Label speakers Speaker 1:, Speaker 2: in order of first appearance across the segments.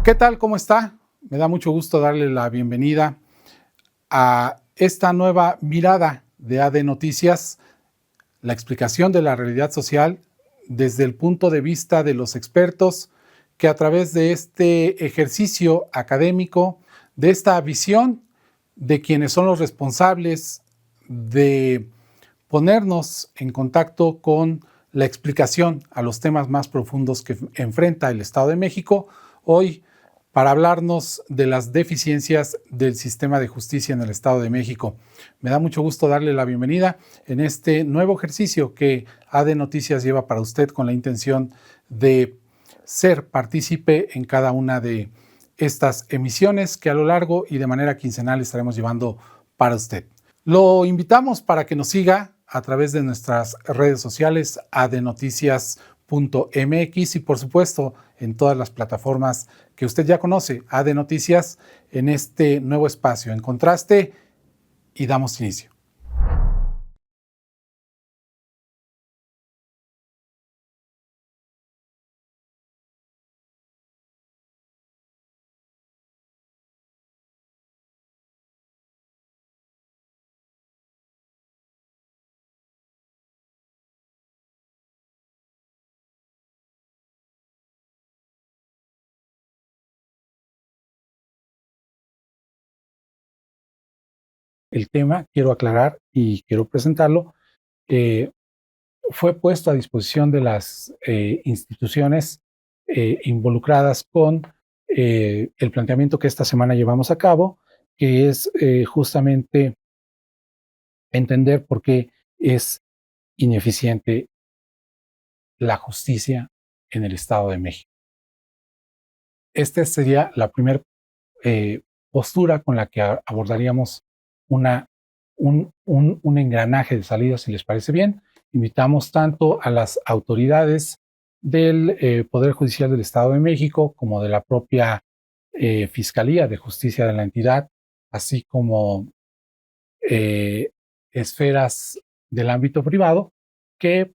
Speaker 1: ¿Qué tal? ¿Cómo está? Me da mucho gusto darle la bienvenida a esta nueva mirada de AD Noticias, la explicación de la realidad social desde el punto de vista de los expertos que a través de este ejercicio académico, de esta visión de quienes son los responsables de ponernos en contacto con la explicación a los temas más profundos que enfrenta el Estado de México, hoy para hablarnos de las deficiencias del sistema de justicia en el Estado de México. Me da mucho gusto darle la bienvenida en este nuevo ejercicio que AD Noticias lleva para usted con la intención de ser partícipe en cada una de estas emisiones que a lo largo y de manera quincenal estaremos llevando para usted. Lo invitamos para que nos siga a través de nuestras redes sociales adnoticias.mx y por supuesto en todas las plataformas que usted ya conoce, AD Noticias, en este nuevo espacio. En contraste, y damos inicio. El tema, quiero aclarar y quiero presentarlo, fue puesto a disposición de las instituciones involucradas con el planteamiento que esta semana llevamos a cabo, que es justamente entender por qué es ineficiente la justicia en el Estado de México. Esta sería la primera postura con la que abordaríamos un engranaje de salida, si les parece bien. Invitamos tanto a las autoridades del Poder Judicial del Estado de México como de la propia Fiscalía de Justicia de la entidad, así como esferas del ámbito privado que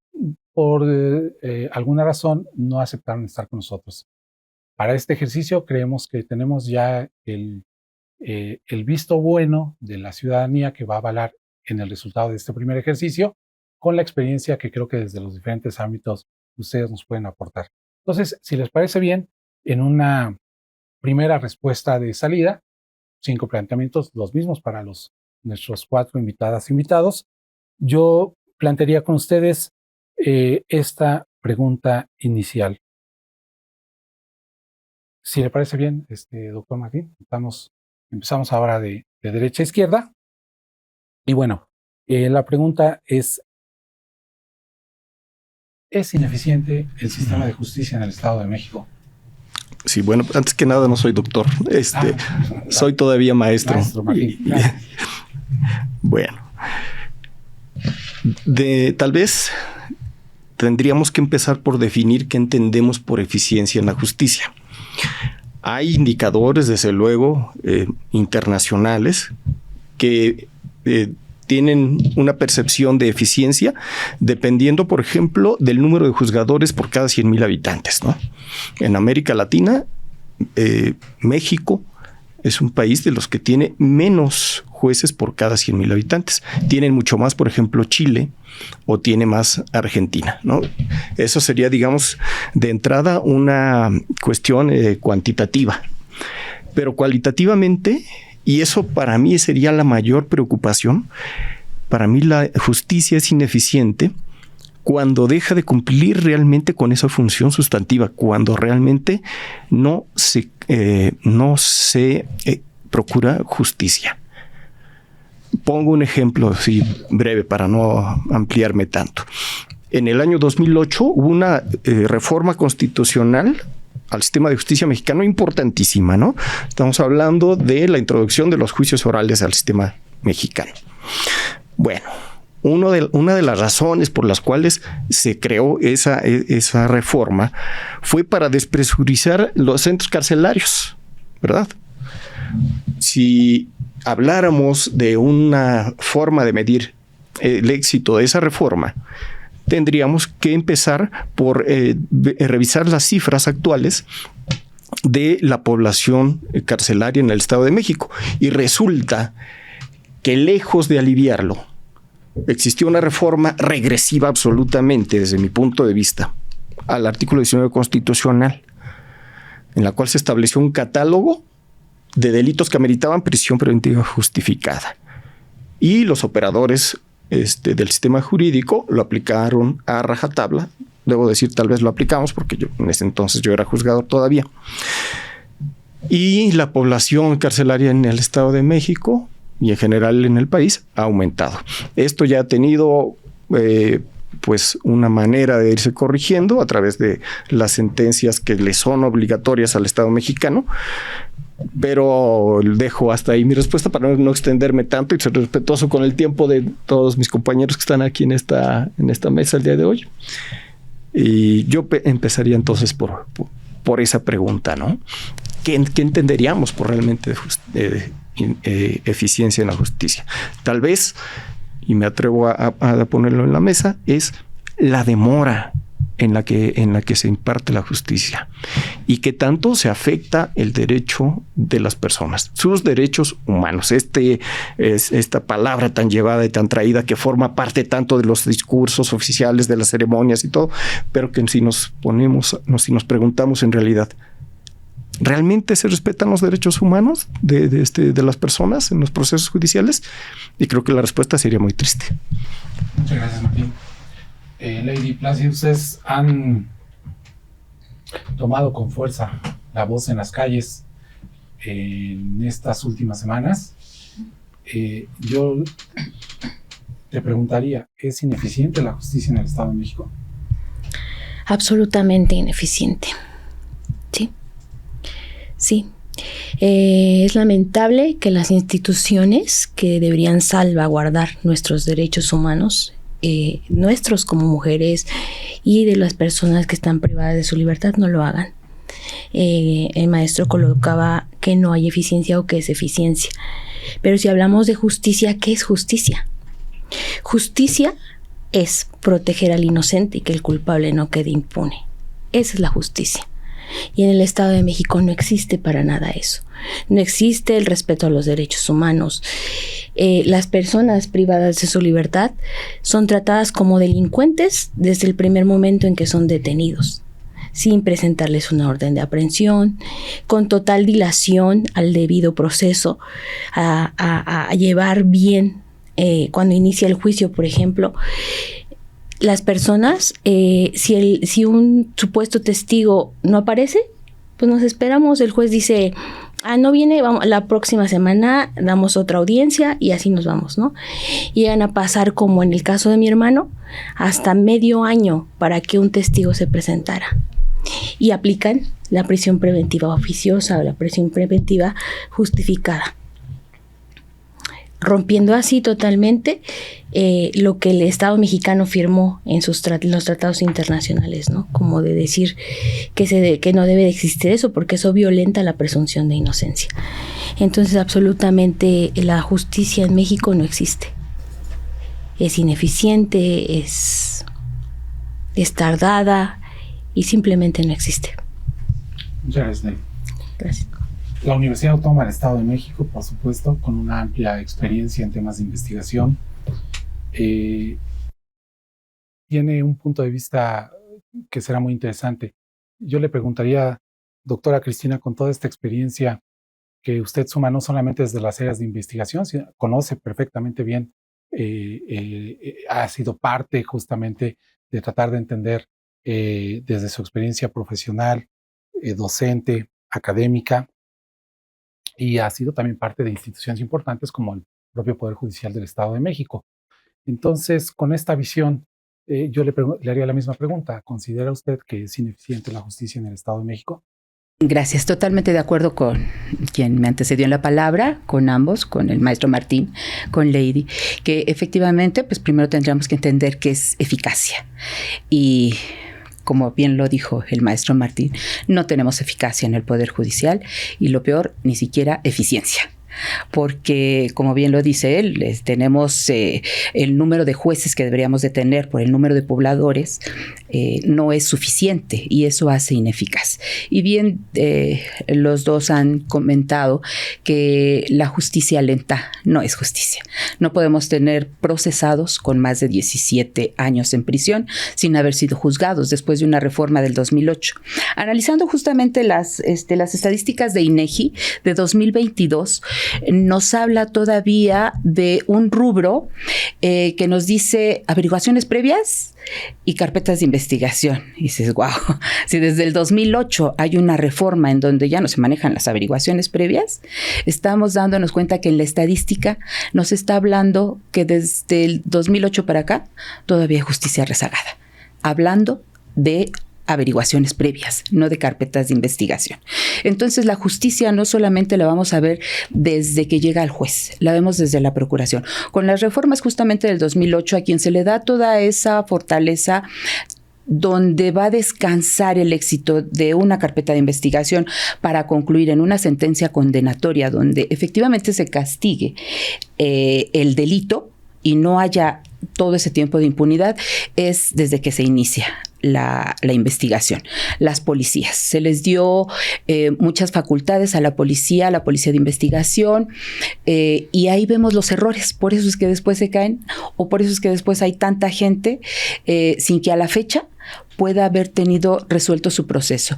Speaker 1: por alguna razón no aceptaron estar con nosotros. Para este ejercicio creemos que tenemos ya el visto bueno de la ciudadanía que va a avalar en el resultado de este primer ejercicio con la experiencia que creo que desde los diferentes ámbitos ustedes nos pueden aportar. Entonces, si les parece bien, en una primera respuesta de salida, 5 planteamientos, los mismos para nuestros 4 invitadas e invitados, yo plantearía con ustedes esta pregunta inicial. Si le parece bien, doctor Martín, empezamos ahora de derecha a izquierda. Y bueno, la pregunta ¿es ineficiente el sistema de justicia en el Estado de México?
Speaker 2: Sí, bueno, antes que nada no soy doctor, soy todavía maestro.
Speaker 1: Martín,
Speaker 2: bueno, tal vez tendríamos que empezar por definir qué entendemos por eficiencia en la justicia. Hay indicadores, desde luego, internacionales que tienen una percepción de eficiencia dependiendo, por ejemplo, del número de juzgadores por cada 100,000 habitantes, ¿no? En América Latina, México es un país de los que tiene menos jueces por cada 100,000 habitantes. Tienen mucho más, por ejemplo, Chile o tiene más Argentina, ¿no? Eso sería, digamos, de entrada una cuestión cuantitativa. Pero cualitativamente, y eso para mí sería la mayor preocupación, para mí la justicia es ineficiente cuando deja de cumplir realmente con esa función sustantiva, cuando realmente no se procura justicia. Pongo un ejemplo así breve para no ampliarme tanto. En el año 2008 hubo una reforma constitucional al sistema de justicia mexicano importantísima, ¿no? Estamos hablando de la introducción de los juicios orales al sistema mexicano. Bueno, una de las razones por las cuales se creó esa reforma fue para despresurizar los centros carcelarios, ¿verdad? Si habláramos de una forma de medir el éxito de esa reforma, tendríamos que empezar por revisar las cifras actuales de la población carcelaria en el Estado de México. Y resulta que lejos de aliviarlo, existió una reforma regresiva absolutamente, desde mi punto de vista, al artículo 19 constitucional, en la cual se estableció un catálogo de delitos que ameritaban prisión preventiva justificada. Y los operadores del sistema jurídico lo aplicaron a rajatabla. Debo decir, tal vez lo aplicamos, porque en ese entonces yo era juzgador todavía. Y la población carcelaria en el Estado de México y en general en el país ha aumentado. Esto ya ha tenido pues una manera de irse corrigiendo a través de las sentencias que le son obligatorias al Estado mexicano, pero dejo hasta ahí mi respuesta para no extenderme tanto y ser respetuoso con el tiempo de todos mis compañeros que están aquí en esta mesa el día de hoy. Y yo empezaría entonces por esa pregunta, ¿no? ¿Qué entenderíamos por realmente eficiencia en la justicia? Tal vez, y me atrevo a ponerlo en la mesa, es la demora en la que se imparte la justicia y que tanto se afecta el derecho de las personas, sus derechos humanos. Esta palabra tan llevada y tan traída que forma parte tanto de los discursos oficiales, de las ceremonias y todo, pero que si nos preguntamos en realidad, ¿realmente se respetan los derechos humanos de las personas en los procesos judiciales? Y creo que la respuesta sería muy triste.
Speaker 1: Muchas gracias, Martín. Lady Plácido, ustedes han tomado con fuerza la voz en las calles en estas últimas semanas. Yo te preguntaría, ¿es ineficiente la justicia en el Estado de México?
Speaker 3: Absolutamente ineficiente. Sí. Es lamentable que las instituciones que deberían salvaguardar nuestros derechos humanos, nuestros como mujeres y de las personas que están privadas de su libertad, no lo hagan. El maestro colocaba que no hay eficiencia o que es eficiencia. Pero si hablamos de justicia, ¿qué es justicia? Justicia es proteger al inocente y que el culpable no quede impune. Esa es la justicia. Y en el Estado de México no existe para nada eso. No existe el respeto a los derechos humanos. Las personas privadas de su libertad son tratadas como delincuentes desde el primer momento en que son detenidos, sin presentarles una orden de aprehensión, con total dilación al debido proceso, a llevar bien cuando inicia el juicio, por ejemplo. Las personas, si un supuesto testigo no aparece, pues nos esperamos. El juez dice, no viene, vamos, la próxima semana damos otra audiencia y así nos vamos, ¿no? Llegan a pasar, como en el caso de mi hermano, hasta medio año para que un testigo se presentara. Y aplican la prisión preventiva oficiosa o la prisión preventiva justificada, rompiendo así totalmente lo que el Estado mexicano firmó en los tratados internacionales, ¿no? Como de decir que no debe de existir eso, porque eso violenta la presunción de inocencia. Entonces, absolutamente la justicia en México no existe. Es ineficiente, es tardada y simplemente no existe.
Speaker 1: Muchas gracias, Ney.
Speaker 3: Gracias.
Speaker 1: La Universidad Autónoma del Estado de México, por supuesto, con una amplia experiencia en temas de investigación, tiene un punto de vista que será muy interesante. Yo le preguntaría, doctora Cristina, con toda esta experiencia que usted suma no solamente desde las áreas de investigación, sino conoce perfectamente bien, ha sido parte justamente de tratar de entender desde su experiencia profesional, docente, académica, y ha sido también parte de instituciones importantes como el propio Poder Judicial del Estado de México. Entonces, con esta visión, yo le haría la misma pregunta. ¿Considera usted que es ineficiente la justicia en el Estado de México?
Speaker 4: Gracias, totalmente de acuerdo con quien me antecedió en la palabra, con ambos, con el maestro Martín, con Lady, que efectivamente, pues primero tendríamos que entender qué es eficacia. Y como bien lo dijo el maestro Martín, no tenemos eficacia en el Poder Judicial y lo peor, ni siquiera eficiencia. porque, como bien lo dice él, tenemos el número de jueces que deberíamos de tener por el número de pobladores, no es suficiente y eso hace ineficaz. Y bien, los dos han comentado que la justicia lenta no es justicia. No podemos tener procesados con más de 17 años en prisión sin haber sido juzgados después de una reforma del 2008. Analizando justamente las estadísticas de INEGI de 2022, nos habla todavía de un rubro que nos dice averiguaciones previas y carpetas de investigación. Y dices, wow, si desde el 2008 hay una reforma en donde ya no se manejan las averiguaciones previas, estamos dándonos cuenta que en la estadística nos está hablando que desde el 2008 para acá todavía hay justicia rezagada, hablando de averiguaciones previas, no de carpetas de investigación. Entonces, la justicia no solamente la vamos a ver desde que llega al juez, la vemos desde la procuración. Con las reformas justamente del 2008, a quien se le da toda esa fortaleza donde va a descansar el éxito de una carpeta de investigación para concluir en una sentencia condenatoria donde efectivamente se castigue el delito y no haya todo ese tiempo de impunidad, es desde que se inicia la investigación. Las policías, se les dio muchas facultades a la policía de investigación, y ahí vemos los errores. Por eso es que después se caen, o por eso es que después hay tanta gente sin que a la fecha pueda haber tenido resuelto su proceso,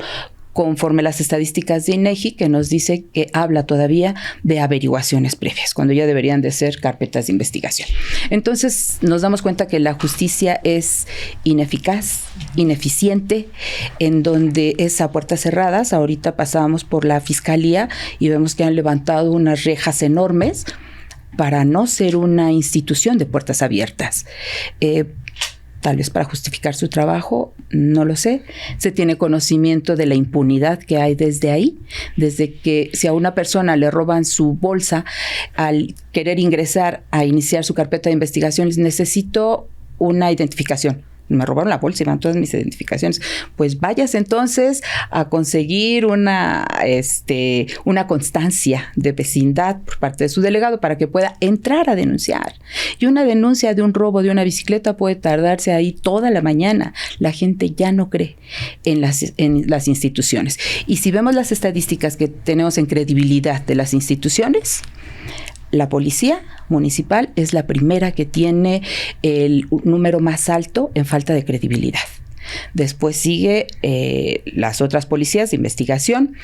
Speaker 4: conforme las estadísticas de INEGI, que nos dice que habla todavía de averiguaciones previas, cuando ya deberían de ser carpetas de investigación. Entonces nos damos cuenta que la justicia es ineficaz, ineficiente, en donde es a puertas cerradas. Ahorita pasábamos por la fiscalía y vemos que han levantado unas rejas enormes para no ser una institución de puertas abiertas. Tal vez para justificar su trabajo, no lo sé. Se tiene conocimiento de la impunidad que hay desde ahí, desde que si a una persona le roban su bolsa al querer ingresar a iniciar su carpeta de investigación, necesito una identificación. Me robaron la bolsa y van todas mis identificaciones. Pues vayas entonces a conseguir una constancia de vecindad por parte de su delegado para que pueda entrar a denunciar. Y una denuncia de un robo de una bicicleta puede tardarse ahí toda la mañana. La gente ya no cree en las instituciones. Y si vemos las estadísticas que tenemos en credibilidad de las instituciones, la policía municipal es la primera que tiene el número más alto en falta de credibilidad. Después sigue las otras policías de investigación,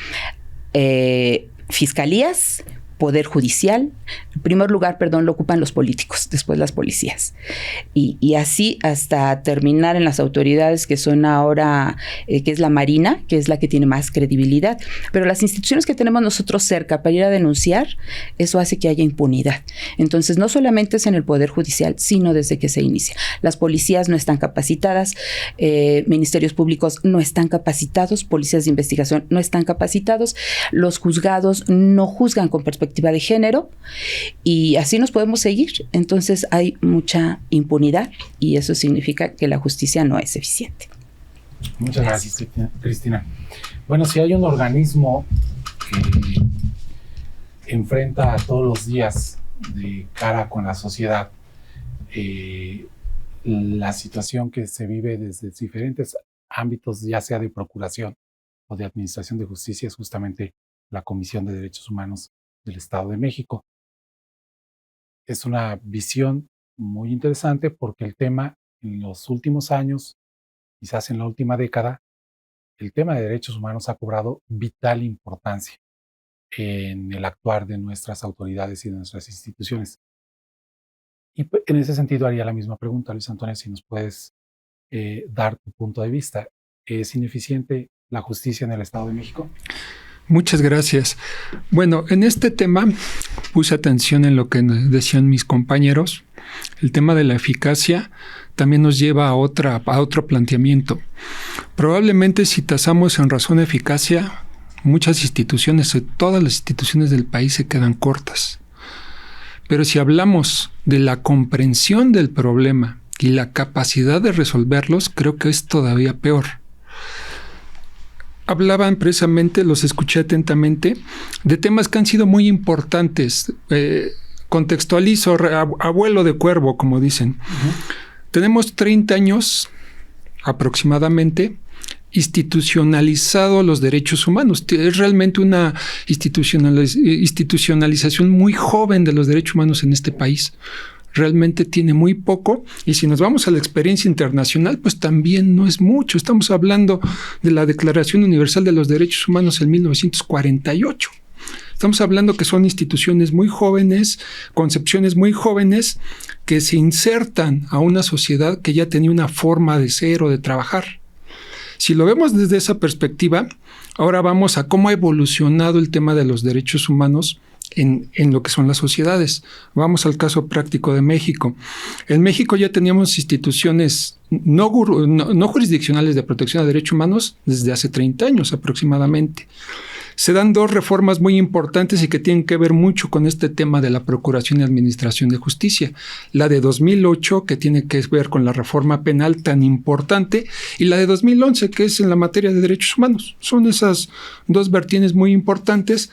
Speaker 4: fiscalías, Poder Judicial. En primer lugar, lo ocupan los políticos, después las policías. Y así hasta terminar en las autoridades que son ahora, que es la Marina, que es la que tiene más credibilidad. Pero las instituciones que tenemos nosotros cerca para ir a denunciar, eso hace que haya impunidad. Entonces, no solamente es en el Poder Judicial, sino desde que se inicia. Las policías no están capacitadas, ministerios públicos no están capacitados, policías de investigación no están capacitados, los juzgados no juzgan con perspectiva de género, y así nos podemos seguir. Entonces hay mucha impunidad y eso significa que la justicia no es eficiente.
Speaker 1: Muchas gracias, Cristina. Bueno, si hay un organismo que enfrenta todos los días de cara con la sociedad la situación que se vive desde diferentes ámbitos, ya sea de procuración o de administración de justicia, es justamente la Comisión de Derechos Humanos del Estado de México. Es una visión muy interesante porque el tema en los últimos años, quizás en la última década, el tema de derechos humanos ha cobrado vital importancia en el actuar de nuestras autoridades y de nuestras instituciones. Y en ese sentido haría la misma pregunta, Luis Antonio, si nos puedes dar tu punto de vista. ¿Es ineficiente la justicia en el Estado de México?
Speaker 5: Muchas gracias. Bueno, en este tema puse atención en lo que decían mis compañeros. El tema de la eficacia también nos lleva a otro planteamiento. Probablemente si tasamos en razón de eficacia, muchas instituciones, todas las instituciones del país se quedan cortas. Pero si hablamos de la comprensión del problema y la capacidad de resolverlos, creo que es todavía peor. hablaban precisamente, los escuché atentamente, de temas que han sido muy importantes. Contextualizo, abuelo de cuervo, como dicen. Tenemos 30 años aproximadamente institucionalizado los derechos humanos. Es realmente una institucionalización muy joven de los derechos humanos en este país. Realmente tiene muy poco, y si nos vamos a la experiencia internacional, pues también no es mucho. Estamos hablando de la Declaración Universal de los Derechos Humanos en 1948. Estamos hablando que son instituciones muy jóvenes, concepciones muy jóvenes, que se insertan a una sociedad que ya tenía una forma de ser o de trabajar. Si lo vemos desde esa perspectiva, ahora vamos a cómo ha evolucionado el tema de los derechos humanos en lo que son las sociedades. Vamos al caso práctico de México. En México ya teníamos instituciones no jurisdiccionales de protección de derechos humanos desde hace 30 años aproximadamente. Se dan dos reformas muy importantes y que tienen que ver mucho con este tema de la Procuración y Administración de Justicia. La de 2008, que tiene que ver con la reforma penal tan importante, y la de 2011, que es en la materia de derechos humanos. Son esas dos vertientes muy importantes.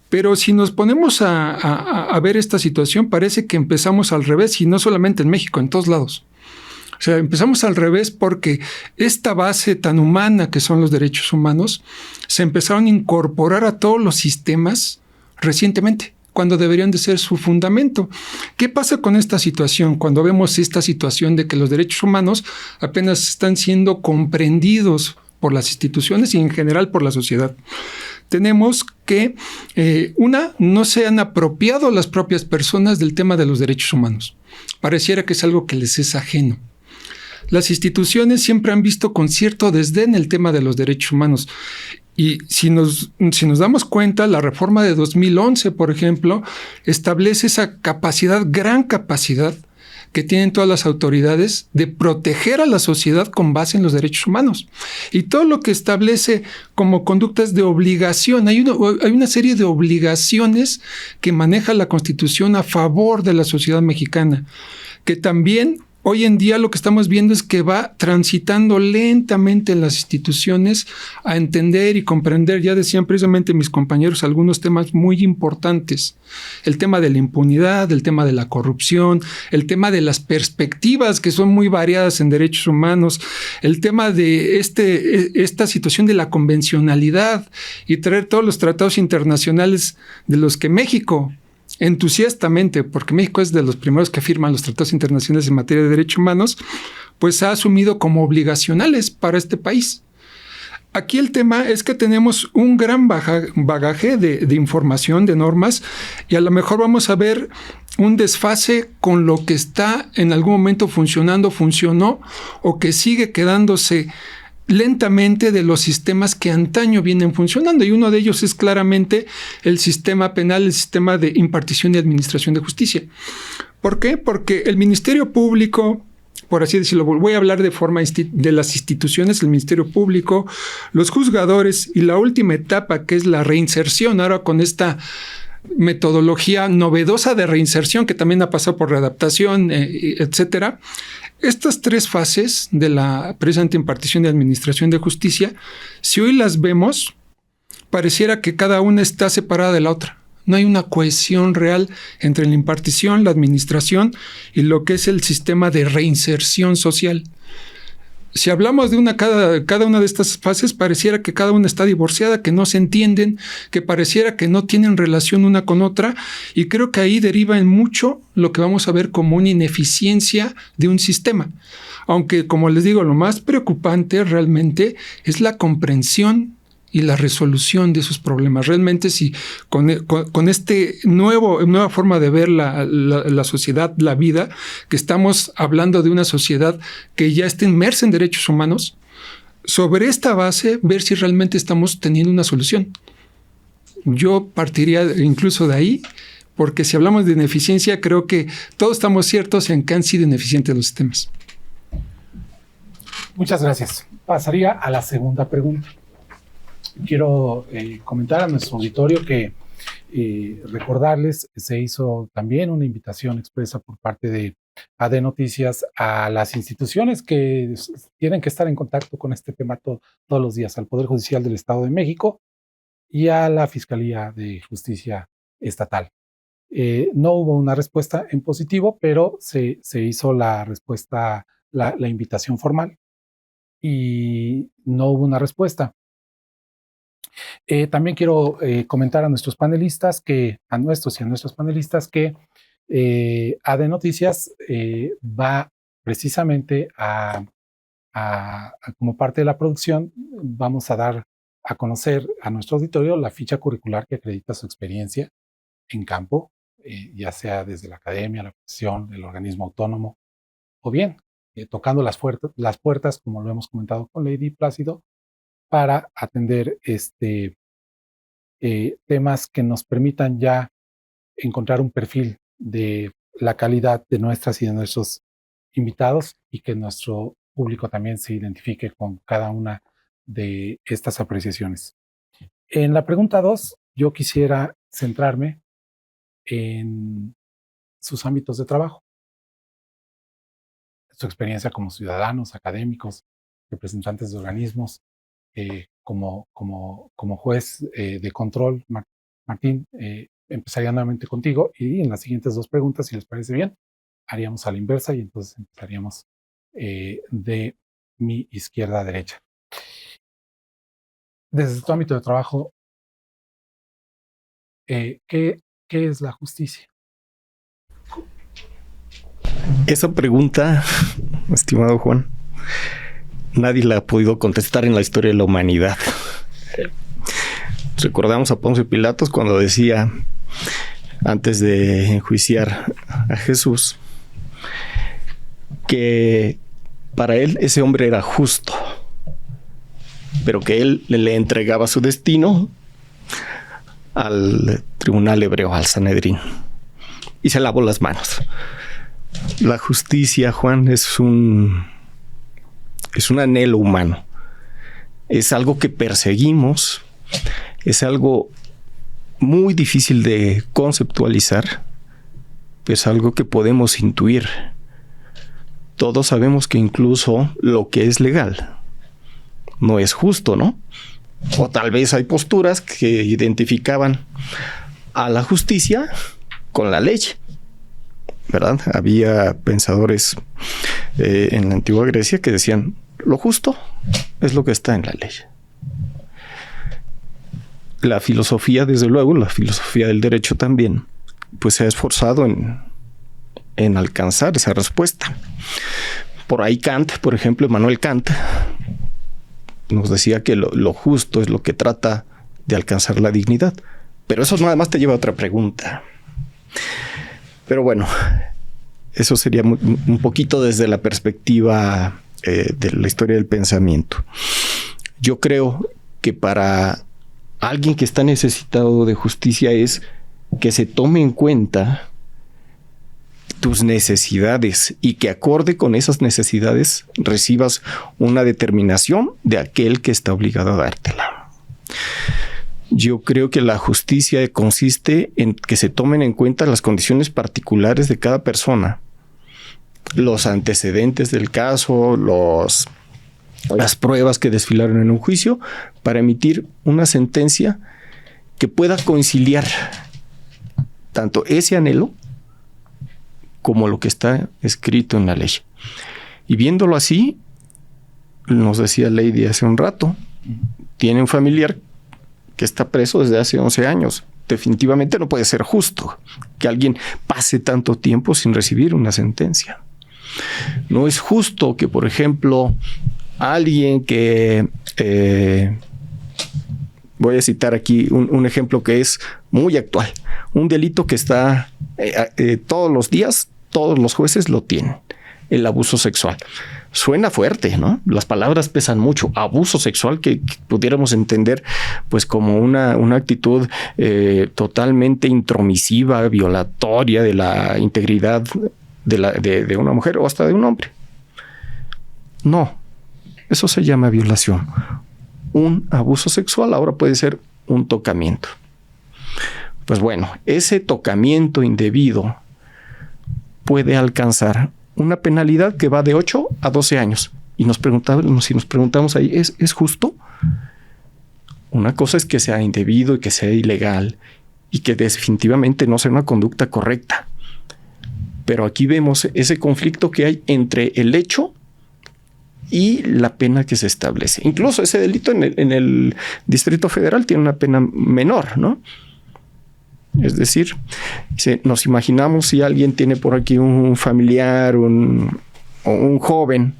Speaker 5: Pero si nos ponemos a ver esta situación, parece que empezamos al revés, y no solamente en México, en todos lados. O sea, empezamos al revés porque esta base tan humana que son los derechos humanos se empezaron a incorporar a todos los sistemas recientemente, cuando deberían de ser su fundamento. ¿Qué pasa con esta situación? Cuando vemos esta situación de que los derechos humanos apenas están siendo comprendidos por las instituciones y en general por la sociedad. Tenemos que, no se han apropiado las propias personas del tema de los derechos humanos. Pareciera que es algo que les es ajeno. Las instituciones siempre han visto con cierto desdén el tema de los derechos humanos. Y si nos damos cuenta, la reforma de 2011, por ejemplo, establece esa capacidad, gran capacidad, que tienen todas las autoridades de proteger a la sociedad con base en los derechos humanos. Y todo lo que establece como conductas de obligación, hay una serie de obligaciones que maneja la Constitución a favor de la sociedad mexicana, que también hoy en día lo que estamos viendo es que va transitando lentamente en las instituciones a entender y comprender. Ya decían precisamente mis compañeros algunos temas muy importantes. El tema de la impunidad, el tema de la corrupción, el tema de las perspectivas que son muy variadas en derechos humanos, el tema de esta situación de la convencionalidad y traer todos los tratados internacionales de los que México entusiastamente, porque México es de los primeros que firman los tratados internacionales en materia de derechos humanos, pues ha asumido como obligacionales para este país. Aquí el tema es que tenemos un gran bagaje de información, de normas, y a lo mejor vamos a ver un desfase con lo que está en algún momento funcionó, o que sigue quedándose lentamente de los sistemas que antaño vienen funcionando, y uno de ellos es claramente el sistema penal, el sistema de impartición y administración de justicia. ¿Por qué? Porque el Ministerio Público, por así decirlo, voy a hablar de forma de las instituciones, el Ministerio Público, los juzgadores y la última etapa, que es la reinserción, ahora con esta metodología novedosa de reinserción que también ha pasado por readaptación, etcétera. Estas tres fases de la precisamente impartición y administración de justicia, si hoy las vemos, pareciera que cada una está separada de la otra. No hay una cohesión real entre la impartición, la administración y lo que es el sistema de reinserción social. Si hablamos de cada una de estas fases, pareciera que cada una está divorciada, que no se entienden, que pareciera que no tienen relación una con otra, y creo que ahí deriva en mucho lo que vamos a ver como una ineficiencia de un sistema. Aunque, como les digo, lo más preocupante realmente es la comprensión y la resolución de esos problemas. Realmente, si con este nueva forma de ver la sociedad, la vida, que estamos hablando de una sociedad que ya está inmersa en derechos humanos, sobre esta base, ver si realmente estamos teniendo una solución. Yo partiría incluso de ahí, porque si hablamos de ineficiencia, creo que todos estamos ciertos en que han sido ineficientes los sistemas.
Speaker 1: Muchas gracias. Pasaría a la segunda pregunta. Quiero comentar a nuestro auditorio que recordarles, se hizo también una invitación expresa por parte de AD Noticias a las instituciones que tienen que estar en contacto con este tema todos los días, al Poder Judicial del Estado de México y a la Fiscalía de Justicia Estatal. No hubo una respuesta en positivo, pero se hizo la respuesta, la invitación formal, y no hubo una respuesta. También quiero comentar a nuestros panelistas, a nuestras panelistas, que AD Noticias va precisamente como parte de la producción, vamos a dar a conocer a nuestro auditorio la ficha curricular que acredita su experiencia en campo, ya sea desde la academia, la profesión, el organismo autónomo, o bien tocando las puertas, como lo hemos comentado con Lady Plácido, para atender temas que nos permitan ya encontrar un perfil de la calidad de nuestras y de nuestros invitados, y que nuestro público también se identifique con cada una de estas apreciaciones. En la pregunta 2, yo quisiera centrarme en sus ámbitos de trabajo, su experiencia como ciudadanos, académicos, representantes de organismos, como juez de control. Martín, empezaría nuevamente contigo, y en las siguientes 2 preguntas, si les parece bien, haríamos a la inversa, y entonces empezaríamos de mi izquierda a derecha. Desde tu ámbito de trabajo, ¿qué es la justicia?
Speaker 2: Esa pregunta, estimado Juan, nadie la ha podido contestar en la historia de la humanidad. Recordamos a Poncio Pilatos cuando decía, antes de enjuiciar a Jesús, que para él ese hombre era justo, pero que él le entregaba su destino al tribunal hebreo, al Sanedrín, y se lavó las manos. La justicia, Juan, es un anhelo humano. Es algo que perseguimos, es algo muy difícil de conceptualizar, pero es algo que podemos intuir. Todos sabemos que incluso lo que es legal no es justo, ¿no? O tal vez hay posturas que identificaban a la justicia con la ley, ¿verdad? Había pensadores en la antigua Grecia que decían, lo justo es lo que está en la ley. La filosofía, desde luego, la filosofía del derecho también, pues se ha esforzado en alcanzar esa respuesta. Por ahí Kant, por ejemplo, Immanuel Kant, nos decía que lo justo es lo que trata de alcanzar la dignidad. Pero eso nada más te lleva a otra pregunta. Pero bueno, eso sería un poquito desde la perspectiva de la historia del pensamiento. Yo creo que para alguien que está necesitado de justicia es que se tome en cuenta tus necesidades y que acorde con esas necesidades recibas una determinación de aquel que está obligado a dártela. Yo creo que la justicia consiste en que se tomen en cuenta las condiciones particulares de cada persona, los antecedentes del caso, las pruebas que desfilaron en un juicio, para emitir una sentencia que pueda conciliar tanto ese anhelo como lo que está escrito en la ley. Y viéndolo así, nos decía Lady hace un rato, tiene un familiar que está preso desde hace 11 años. Definitivamente no puede ser justo que alguien pase tanto tiempo sin recibir una sentencia. No es justo que, por ejemplo, alguien que... voy a citar aquí un ejemplo que es muy actual. Un delito que está todos los días, todos los jueces lo tienen. El abuso sexual. Suena fuerte, ¿no? Las palabras pesan mucho. Abuso sexual, que pudiéramos entender pues como una actitud totalmente intromisiva, violatoria de la integridad de una mujer o hasta de un hombre. No, eso se llama violación. Un abuso sexual ahora puede ser un tocamiento. Pues bueno, ese tocamiento indebido puede alcanzar una penalidad que va de 8 a 12 años. Y nos preguntamos ahí, ¿es justo? Una cosa es que sea indebido y que sea ilegal y que definitivamente no sea una conducta correcta. Pero aquí vemos ese conflicto que hay entre el hecho y la pena que se establece. Incluso ese delito en el Distrito Federal tiene una pena menor, ¿no? Es decir, nos imaginamos si alguien tiene por aquí un familiar o un joven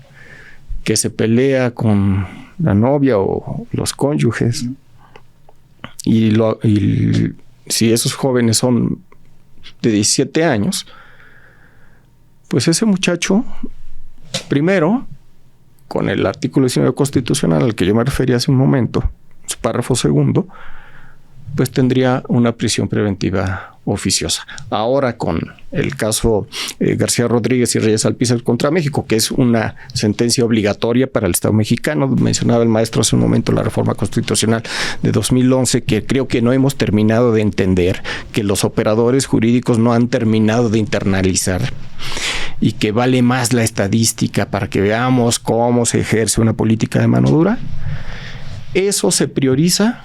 Speaker 2: que se pelea con la novia o los cónyuges y si esos jóvenes son de 17 años, pues ese muchacho, primero, con el artículo 19 constitucional al que yo me refería hace un momento, su párrafo segundo, pues tendría una prisión preventiva oficiosa. Ahora con el caso García Rodríguez y Reyes Alpizar contra México, que es una sentencia obligatoria para el Estado mexicano, mencionaba el maestro hace un momento la reforma constitucional de 2011, que creo que no hemos terminado de entender, que los operadores jurídicos no han terminado de internalizar y que vale más la estadística para que veamos cómo se ejerce una política de mano dura. Eso se prioriza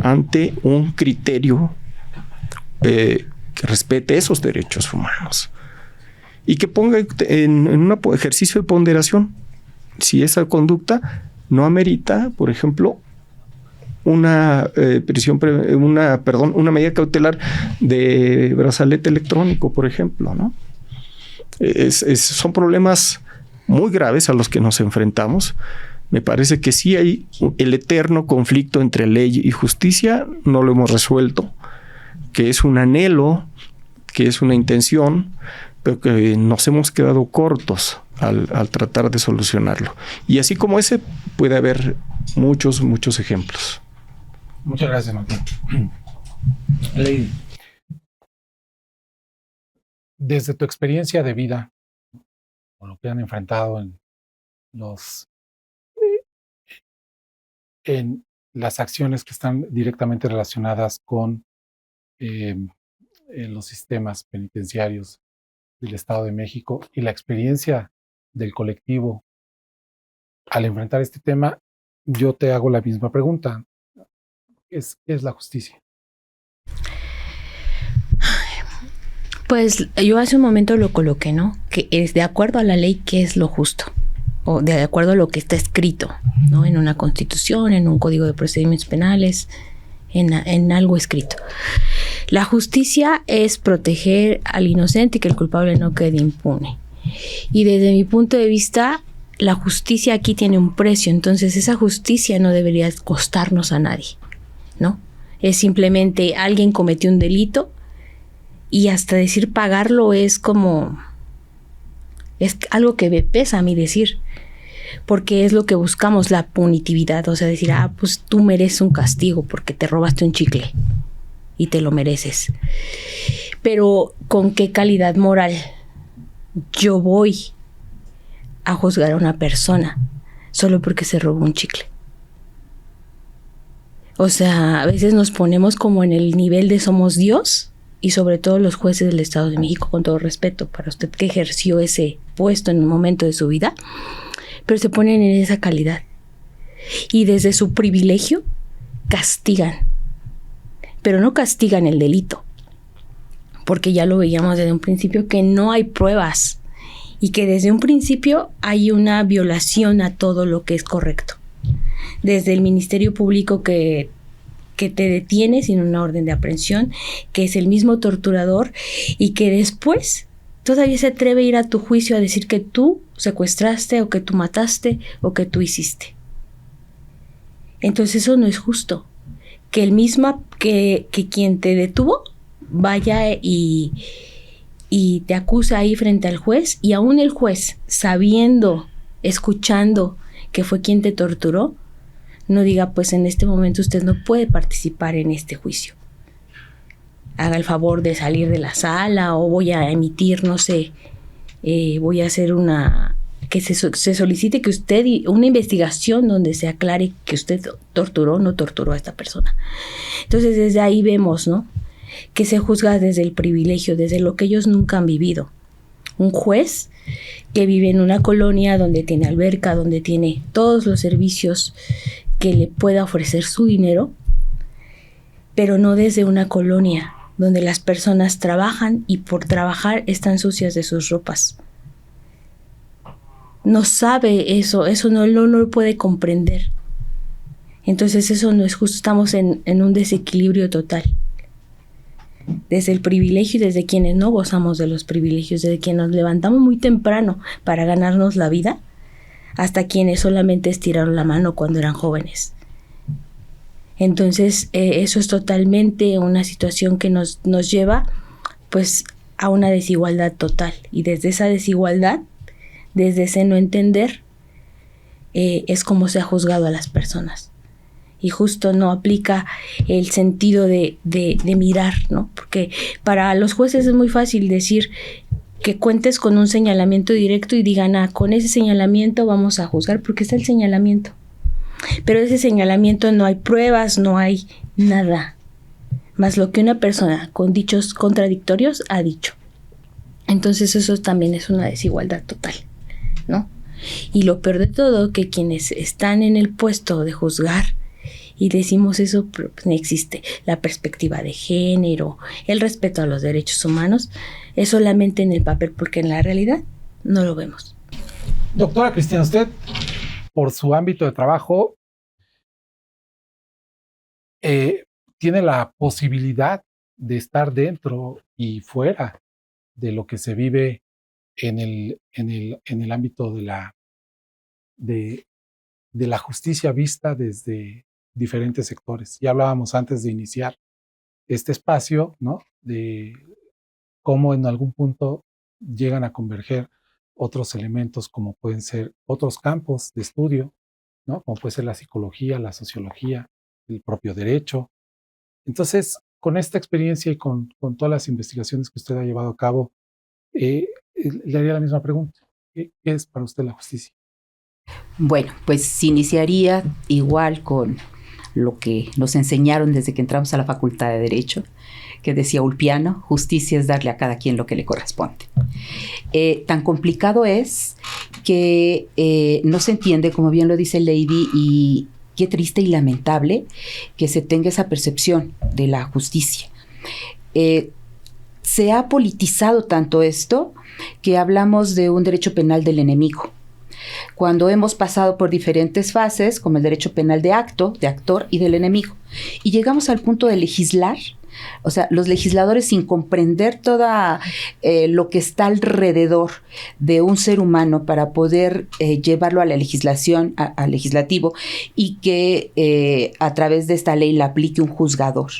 Speaker 2: ante un criterio que respete esos derechos humanos y que ponga en un ejercicio de ponderación si esa conducta no amerita, por ejemplo, una medida cautelar de brazalete electrónico, por ejemplo, ¿no? Son problemas muy graves a los que nos enfrentamos. Me parece que sí hay el eterno conflicto entre ley y justicia, no lo hemos resuelto, que es un anhelo, que es una intención, pero que nos hemos quedado cortos al tratar de solucionarlo. Y así como ese, puede haber muchos ejemplos.
Speaker 1: Muchas gracias, Martín. Lady, desde tu experiencia de vida, o lo que han enfrentado en las acciones que están directamente relacionadas con los sistemas penitenciarios del Estado de México y la experiencia del colectivo al enfrentar este tema, yo te hago la misma pregunta. ¿Qué es la justicia?
Speaker 3: Pues yo hace un momento lo coloqué, ¿no? Que es de acuerdo a la ley, ¿qué es lo justo? O de acuerdo a lo que está escrito, ¿no? En una constitución, en un código de procedimientos penales, en algo escrito. La justicia es proteger al inocente y que el culpable no quede impune. Y desde mi punto de vista, la justicia aquí tiene un precio, entonces esa justicia no debería costarnos a nadie, ¿no? Es simplemente alguien cometió un delito y hasta decir pagarlo es algo que me pesa a mí decir, porque es lo que buscamos, la punitividad, o sea, decir, pues tú mereces un castigo porque te robaste un chicle y te lo mereces. Pero ¿con qué calidad moral yo voy a juzgar a una persona solo porque se robó un chicle? O sea, a veces nos ponemos como en el nivel de somos Dios, y sobre todo los jueces del Estado de México, con todo respeto para usted que ejerció ese puesto en un momento de su vida, pero se ponen en esa calidad y desde su privilegio castigan, pero no castigan el delito, porque ya lo veíamos desde un principio que no hay pruebas y que desde un principio hay una violación a todo lo que es correcto. Desde el Ministerio Público que te detiene sin una orden de aprehensión, que es el mismo torturador y que después todavía se atreve a ir a tu juicio a decir que tú secuestraste o que tú mataste o que tú hiciste. Entonces eso no es justo. Que que quien te detuvo vaya y te acusa ahí frente al juez, y aún el juez, sabiendo, escuchando que fue quien te torturó, no diga, pues en este momento usted no puede participar en este juicio. Haga el favor de salir de la sala, o voy a emitir, no sé, voy a hacer que se solicite que usted, una investigación donde se aclare que usted torturó o no torturó a esta persona. Entonces desde ahí vemos, ¿no?, que se juzga desde el privilegio, desde lo que ellos nunca han vivido. un juez que vive en una colonia donde tiene alberca, donde tiene todos los servicios que le pueda ofrecer su dinero, pero no desde una colonia donde las personas trabajan y por trabajar están sucias de sus ropas. No sabe eso no lo puede comprender. Entonces eso no es justo, estamos en un desequilibrio total. Desde el privilegio y desde quienes no gozamos de los privilegios, desde quienes nos levantamos muy temprano para ganarnos la vida, hasta quienes solamente estiraron la mano cuando eran jóvenes. Entonces eso es totalmente una situación que nos lleva pues a una desigualdad total, y desde esa desigualdad, desde ese no entender, es como se ha juzgado a las personas. Y justo no aplica el sentido de mirar, ¿no? Porque para los jueces es muy fácil decir que cuentes con un señalamiento directo y digan, con ese señalamiento vamos a juzgar, porque está el señalamiento. Pero ese señalamiento no hay pruebas, no hay nada más lo que una persona con dichos contradictorios ha dicho. Entonces eso también es una desigualdad total, ¿no? Y lo peor de todo, que quienes están en el puesto de juzgar, y decimos eso, pero pues no existe la perspectiva de género, el respeto a los derechos humanos, es solamente en el papel, porque en la realidad no lo vemos.
Speaker 1: Doctora Cristina, usted, por su ámbito de trabajo, tiene la posibilidad de estar dentro y fuera de lo que se vive en el ámbito de la justicia vista desde diferentes sectores. Ya hablábamos antes de iniciar este espacio, ¿no? De cómo en algún punto llegan a converger otros elementos, como pueden ser otros campos de estudio, ¿no? Como puede ser la psicología, la sociología, el propio derecho. Entonces, con esta experiencia y con todas las investigaciones que usted ha llevado a cabo, le haría la misma pregunta. ¿Qué es para usted la justicia?
Speaker 4: Bueno, pues iniciaría igual con lo que nos enseñaron desde que entramos a la Facultad de Derecho, que decía Ulpiano: justicia es darle a cada quien lo que le corresponde. Tan complicado es que no se entiende, como bien lo dice Lady, y qué triste y lamentable que se tenga esa percepción de la justicia. Se ha politizado tanto esto que hablamos de un derecho penal del enemigo, cuando hemos pasado por diferentes fases, como el derecho penal de acto, de actor y del enemigo, y llegamos al punto de legislar. O sea, los legisladores, sin comprender todo lo que está alrededor de un ser humano para poder llevarlo a la legislación, al legislativo, y que a través de esta ley la aplique un juzgador.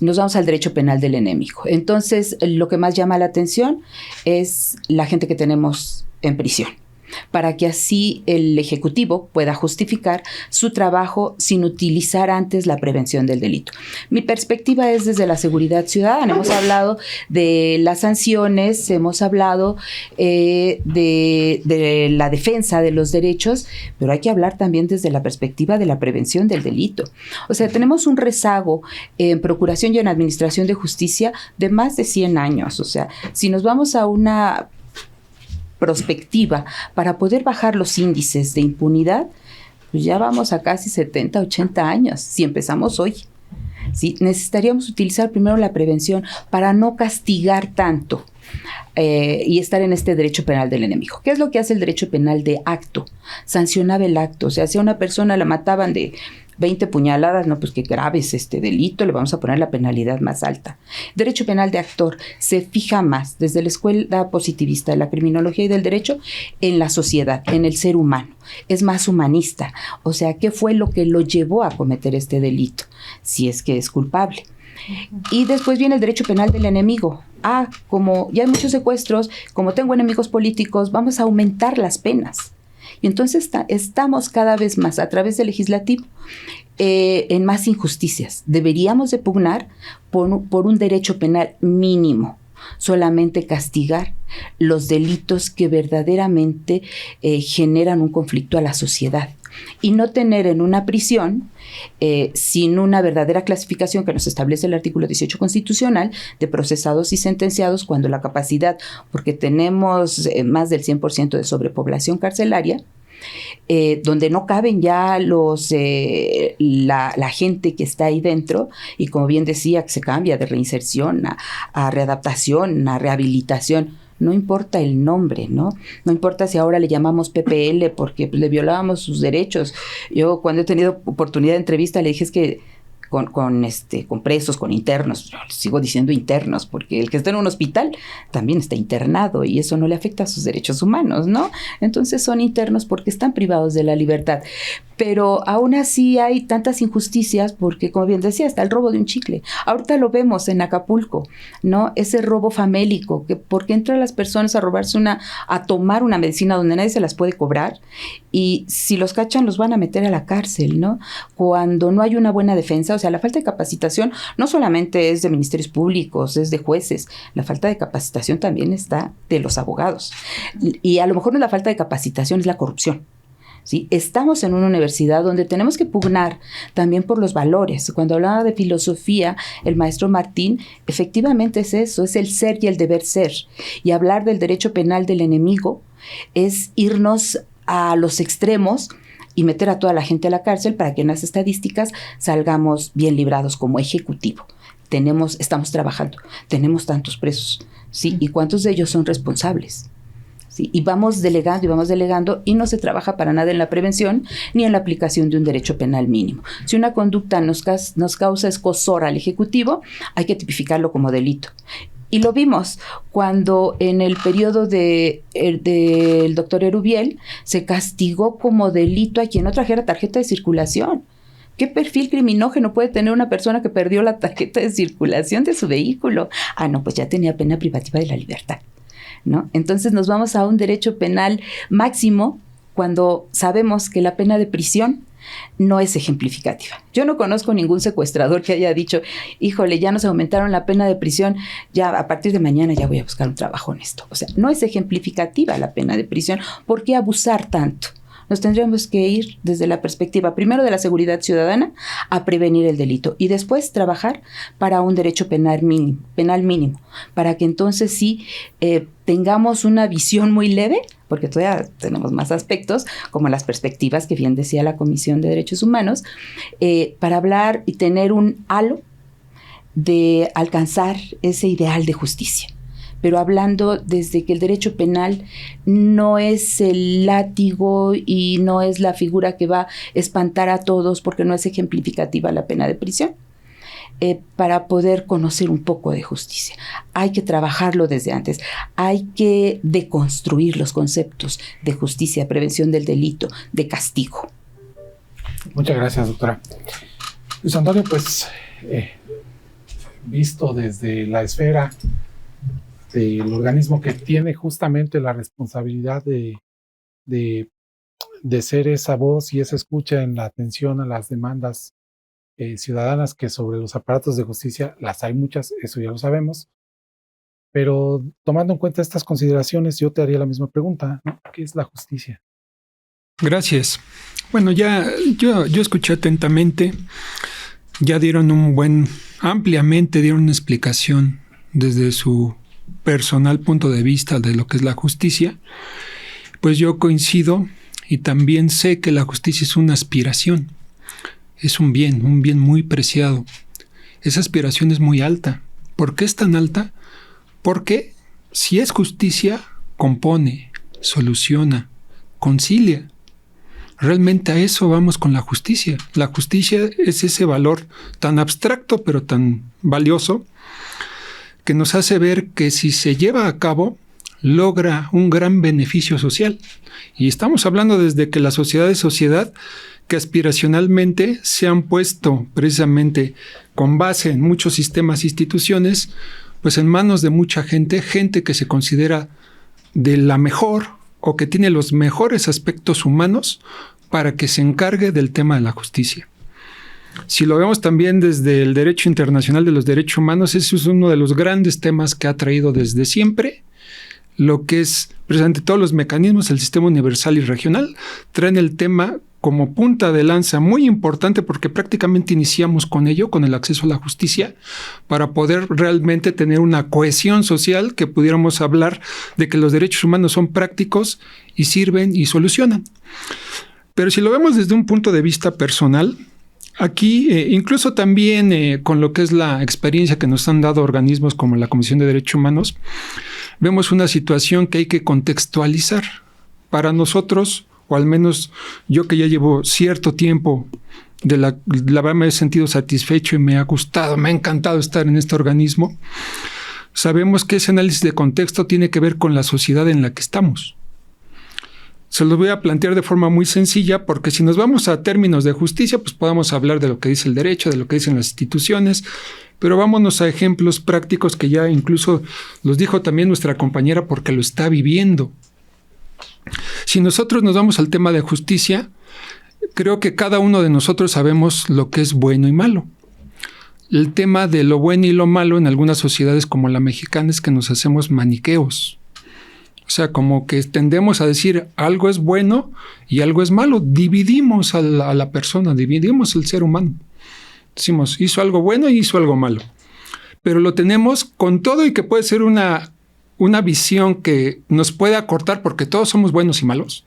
Speaker 4: Nos vamos al derecho penal del enemigo. Entonces, lo que más llama la atención es la gente que tenemos en prisión, para que así el Ejecutivo pueda justificar su trabajo sin utilizar antes la prevención del delito. Mi perspectiva es desde la seguridad ciudadana. Hemos hablado de las sanciones, hemos hablado de la defensa de los derechos, pero hay que hablar también desde la perspectiva de la prevención del delito. O sea, tenemos un rezago en procuración y en administración de justicia de más de 100 años. O sea, si nos vamos a una prospectiva para poder bajar los índices de impunidad, pues ya vamos a casi 70, 80 años, si empezamos hoy. ¿Sí? Necesitaríamos utilizar primero la prevención para no castigar tanto y estar en este derecho penal del enemigo. ¿Qué es lo que hace el derecho penal de acto? Sancionaba el acto. O sea, si a una persona la mataban de 20 puñaladas, no, pues qué grave es este delito, le vamos a poner la penalidad más alta. Derecho penal de actor se fija más desde la escuela positivista de la criminología y del derecho en la sociedad, en el ser humano. Es más humanista. O sea, ¿qué fue lo que lo llevó a cometer este delito? Si es que es culpable. Y después viene el derecho penal del enemigo. Como ya hay muchos secuestros, como tengo enemigos políticos, vamos a aumentar las penas. Y entonces estamos cada vez más a través del legislativo en más injusticias. Deberíamos de pugnar por un derecho penal mínimo, solamente castigar los delitos que verdaderamente generan un conflicto a la sociedad y no tener en una prisión sin una verdadera clasificación que nos establece el artículo 18 constitucional de procesados y sentenciados, cuando la capacidad, porque tenemos más del 100% de sobrepoblación carcelaria, donde no caben ya la gente que está ahí dentro, y como bien decía, que se cambia de reinserción a readaptación, a rehabilitación. No importa el nombre, ¿no? No importa si ahora le llamamos PPL porque le violábamos sus derechos. Yo, cuando he tenido oportunidad de entrevista, le dije es que con presos, con internos, yo sigo diciendo internos, porque el que está en un hospital también está internado y eso no le afecta a sus derechos humanos, ¿no? Entonces son internos porque están privados de la libertad. Pero aún así hay tantas injusticias porque, como bien decía, está el robo de un chicle. Ahorita lo vemos en Acapulco, ¿no? Ese robo famélico, que porque entran las personas a robarse a tomar una medicina donde nadie se las puede cobrar, y si los cachan los van a meter a la cárcel, ¿no? Cuando no hay una buena defensa, o sea, la falta de capacitación no solamente es de ministerios públicos, es de jueces, la falta de capacitación también está de los abogados. Y a lo mejor no es la falta de capacitación, es la corrupción. ¿Sí? Estamos en una universidad donde tenemos que pugnar también por los valores. Cuando hablaba de filosofía, el maestro Martín, efectivamente es eso, es el ser y el deber ser. Y hablar del derecho penal del enemigo es irnos a los extremos y meter a toda la gente a la cárcel para que en las estadísticas salgamos bien librados como ejecutivo. Estamos trabajando, tenemos tantos presos, ¿sí? ¿Y cuántos de ellos son responsables? ¿Sí? Y vamos delegando y no se trabaja para nada en la prevención ni en la aplicación de un derecho penal mínimo. Si una conducta nos causa escozor al Ejecutivo, hay que tipificarlo como delito. Y lo vimos cuando en el periodo del doctor Erubiel se castigó como delito a quien no trajera tarjeta de circulación. ¿Qué perfil criminógeno puede tener una persona que perdió la tarjeta de circulación de su vehículo? Ah, no, pues ya tenía pena privativa de la libertad, ¿no? Entonces nos vamos a un derecho penal máximo cuando sabemos que la pena de prisión no es ejemplificativa. Yo no conozco ningún secuestrador que haya dicho, híjole, ya nos aumentaron la pena de prisión, ya a partir de mañana ya voy a buscar un trabajo honesto. O sea, no es ejemplificativa la pena de prisión. ¿Por qué abusar tanto? Nos tendríamos que ir desde la perspectiva primero de la seguridad ciudadana a prevenir el delito y después trabajar para un derecho penal mínimo, para que entonces sí tengamos una visión muy leve, porque todavía tenemos más aspectos, como las perspectivas que bien decía la Comisión de Derechos Humanos, para hablar y tener un halo de alcanzar ese ideal de justicia. Pero hablando desde que el derecho penal no es el látigo y no es la figura que va a espantar a todos porque no es ejemplificativa la pena de prisión, para poder conocer un poco de justicia. Hay que trabajarlo desde antes, hay que deconstruir los conceptos de justicia, prevención del delito, de castigo.
Speaker 1: Muchas gracias, doctora. Luis Antonio, pues, visto desde la esfera del organismo que tiene justamente la responsabilidad de ser esa voz y esa escucha en la atención a las demandas ciudadanas, que sobre los aparatos de justicia las hay muchas, eso ya lo sabemos, pero tomando en cuenta estas consideraciones, yo te haría la misma pregunta, ¿no? ¿Qué es la justicia?
Speaker 5: Gracias. Bueno, ya yo escuché atentamente, ya ampliamente dieron una explicación desde su personal punto de vista de lo que es la justicia. Pues yo coincido y también sé que la justicia es una aspiración, es un bien muy preciado. Esa aspiración es muy alta. ¿Por qué es tan alta? Porque si es justicia, compone, soluciona, concilia. Realmente a eso vamos con la justicia. La justicia es ese valor tan abstracto pero tan valioso que nos hace ver que si se lleva a cabo, logra un gran beneficio social. Y estamos hablando desde que la sociedad es sociedad, que aspiracionalmente se han puesto precisamente con base en muchos sistemas e instituciones, pues en manos de mucha gente que se considera de la mejor o que tiene los mejores aspectos humanos para que se encargue del tema de la justicia. Si lo vemos también desde el derecho internacional de los derechos humanos, ese es uno de los grandes temas que ha traído desde siempre lo que es precisamente todos los mecanismos del sistema universal y regional. Traen el tema como punta de lanza muy importante porque prácticamente iniciamos con ello, con el acceso a la justicia, para poder realmente tener una cohesión social que pudiéramos hablar de que los derechos humanos son prácticos y sirven y solucionan. Pero si lo vemos desde un punto de vista personal, aquí, incluso también con lo que es la experiencia que nos han dado organismos como la Comisión de Derechos Humanos, vemos una situación que hay que contextualizar. Para nosotros, o al menos yo que ya llevo cierto tiempo, la verdad me he sentido satisfecho y me ha gustado, me ha encantado estar en este organismo, sabemos que ese análisis de contexto tiene que ver con la sociedad en la que estamos. Se los voy a plantear de forma muy sencilla porque si nos vamos a términos de justicia, pues podemos hablar de lo que dice el derecho, de lo que dicen las instituciones, pero vámonos a ejemplos prácticos que ya incluso los dijo también nuestra compañera porque lo está viviendo. Si nosotros nos vamos al tema de justicia, creo que cada uno de nosotros sabemos lo que es bueno y malo. El tema de lo bueno y lo malo en algunas sociedades como la mexicana es que nos hacemos maniqueos. O sea, como que tendemos a decir algo es bueno y algo es malo. Dividimos a la persona, dividimos el ser humano. Decimos, hizo algo bueno y hizo algo malo. Pero lo tenemos con todo y que puede ser una visión que nos puede acortar porque todos somos buenos y malos.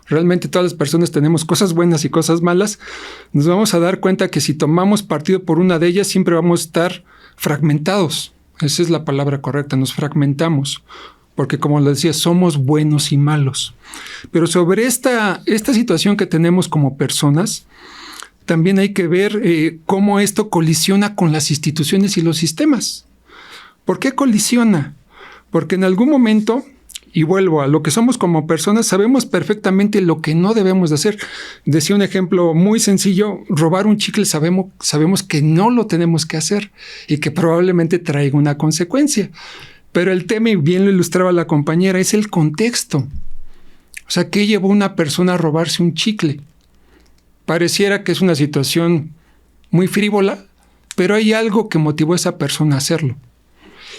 Speaker 5: Realmente todas las personas tenemos cosas buenas y cosas malas. Nos vamos a dar cuenta que si tomamos partido por una de ellas siempre vamos a estar fragmentados. Esa es la palabra correcta, nos fragmentamos. Porque como les decía, somos buenos y malos. Pero sobre esta situación que tenemos como personas, también hay que ver cómo esto colisiona con las instituciones y los sistemas. ¿Por qué colisiona? Porque en algún momento, y vuelvo a lo que somos como personas, sabemos perfectamente lo que no debemos de hacer. Decía un ejemplo muy sencillo, robar un chicle sabemos que no lo tenemos que hacer y que probablemente traiga una consecuencia. Pero el tema, y bien lo ilustraba la compañera, es el contexto. O sea, ¿qué llevó a una persona a robarse un chicle? Pareciera que es una situación muy frívola, pero hay algo que motivó a esa persona a hacerlo.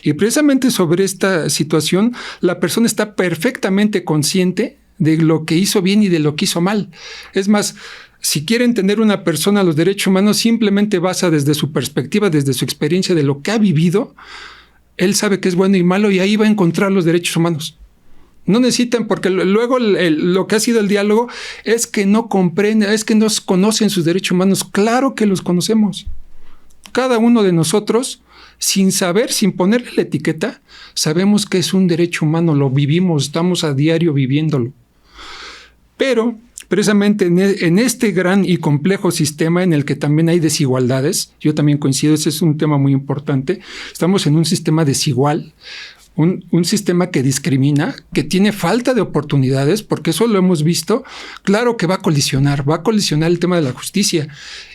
Speaker 5: Y precisamente sobre esta situación, la persona está perfectamente consciente de lo que hizo bien y de lo que hizo mal. Es más, si quiere entender una persona los derechos humanos, simplemente basa desde su perspectiva, desde su experiencia, de lo que ha vivido. Él sabe que es bueno y malo y ahí va a encontrar los derechos humanos. No necesitan, porque luego lo que ha sido el diálogo es que no comprenden, es que no conocen sus derechos humanos. Claro que los conocemos. Cada uno de nosotros, sin saber, sin ponerle la etiqueta, sabemos que es un derecho humano, lo vivimos, estamos a diario viviéndolo. Pero precisamente en este gran y complejo sistema en el que también hay desigualdades, yo también coincido, ese es un tema muy importante, estamos en un sistema desigual, un sistema que discrimina, que tiene falta de oportunidades, porque eso lo hemos visto, claro que va a colisionar el tema de la justicia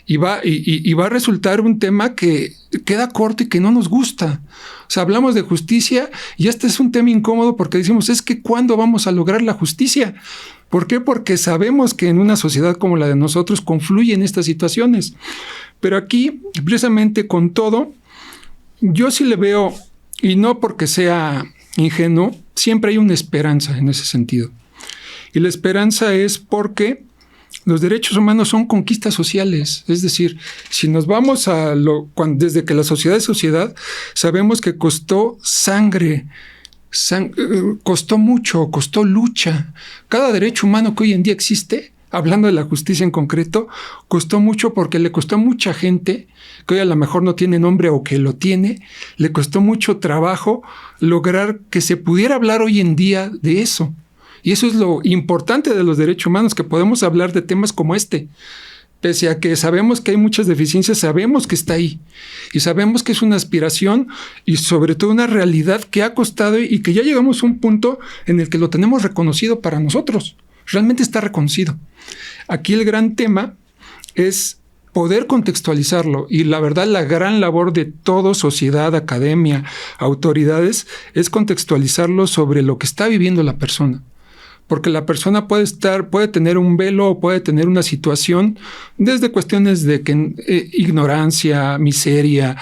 Speaker 5: y va a resultar un tema que queda corto y que no nos gusta. O sea, hablamos de justicia y este es un tema incómodo porque decimos, es que ¿cuándo vamos a lograr la justicia? ¿Por qué? Porque sabemos que en una sociedad como la de nosotros confluyen estas situaciones. Pero aquí, precisamente con todo, yo sí le veo, y no porque sea ingenuo, siempre hay una esperanza en ese sentido. Y la esperanza es porque los derechos humanos son conquistas sociales. Es decir, si nos vamos a desde que la sociedad es sociedad, sabemos que costó sangre, costó mucho, costó lucha. Cada derecho humano que hoy en día existe, hablando de la justicia en concreto, costó mucho porque le costó a mucha gente que hoy a lo mejor no tiene nombre o que lo tiene, le costó mucho trabajo lograr que se pudiera hablar hoy en día de eso. Y eso es lo importante de los derechos humanos, que podemos hablar de temas como este. Pese a que sabemos que hay muchas deficiencias, sabemos que está ahí. Y sabemos que es una aspiración y sobre todo una realidad que ha costado y que ya llegamos a un punto en el que lo tenemos reconocido para nosotros. Realmente está reconocido. Aquí el gran tema es poder contextualizarlo, y la verdad la gran labor de toda sociedad, academia, autoridades, es contextualizarlo sobre lo que está viviendo la persona. porque la persona puede tener un velo o puede tener una situación desde cuestiones de ignorancia, miseria,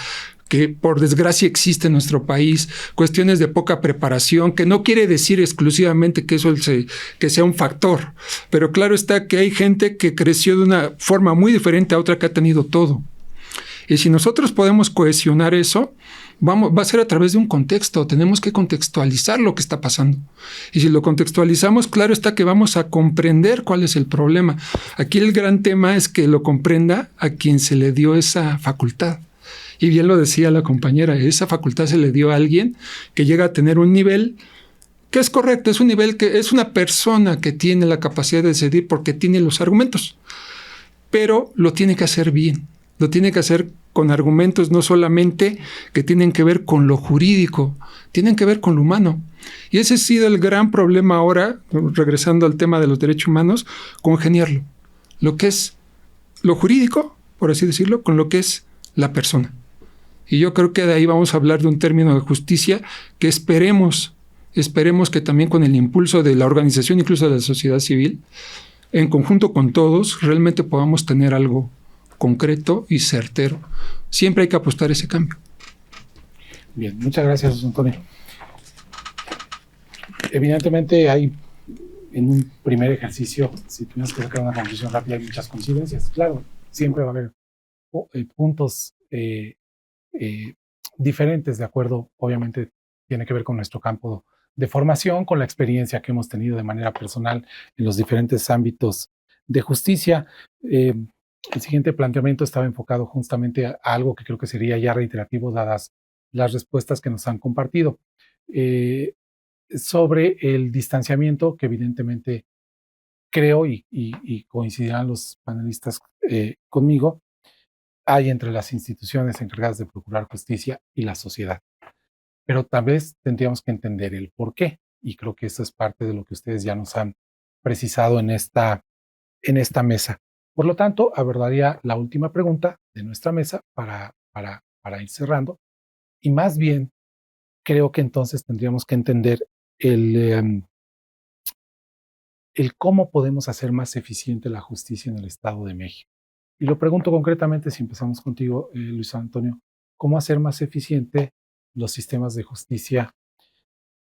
Speaker 5: que por desgracia existe en nuestro país, cuestiones de poca preparación, que no quiere decir exclusivamente que eso que sea un factor, pero claro está que hay gente que creció de una forma muy diferente a otra que ha tenido todo. Y si nosotros podemos cohesionar eso, va a ser a través de un contexto. Tenemos que contextualizar lo que está pasando. Y si lo contextualizamos, claro está que vamos a comprender cuál es el problema. Aquí el gran tema es que lo comprenda a quien se le dio esa facultad. Y bien lo decía la compañera, esa facultad se le dio a alguien que llega a tener un nivel que es correcto, es un nivel que es una persona que tiene la capacidad de decidir porque tiene los argumentos, pero lo tiene que hacer bien. Lo tiene que hacer con argumentos no solamente que tienen que ver con lo jurídico, tienen que ver con lo humano. Y ese ha sido el gran problema ahora, regresando al tema de los derechos humanos, congeniarlo. Lo que es lo jurídico, por así decirlo, con lo que es la persona. Y yo creo que de ahí vamos a hablar de un término de justicia que esperemos que también con el impulso de la organización, incluso de la sociedad civil, en conjunto con todos, realmente podamos tener algo concreto y certero. Siempre hay que apostar a ese cambio.
Speaker 1: Bien, muchas gracias, Antonio. Evidentemente hay, en un primer ejercicio, si tuvieras que sacar una conclusión rápida, hay muchas coincidencias. Claro, siempre va a haber puntos diferentes, de acuerdo, obviamente tiene que ver con nuestro campo de formación, con la experiencia que hemos tenido de manera personal en los diferentes ámbitos de justicia. El siguiente planteamiento estaba enfocado justamente a algo que creo que sería ya reiterativo dadas las respuestas que nos han compartido, sobre el distanciamiento que evidentemente creo y coincidirán los panelistas conmigo, hay entre las instituciones encargadas de procurar justicia y la sociedad. Pero tal vez tendríamos que entender el por qué, y creo que eso es parte de lo que ustedes ya nos han precisado en esta mesa. Por lo tanto, abordaría la última pregunta de nuestra mesa para ir cerrando, y más bien creo que entonces tendríamos que entender el cómo podemos hacer más eficiente la justicia en el Estado de México. Y lo pregunto concretamente, si empezamos contigo, Luis Antonio, ¿cómo hacer más eficiente los sistemas de justicia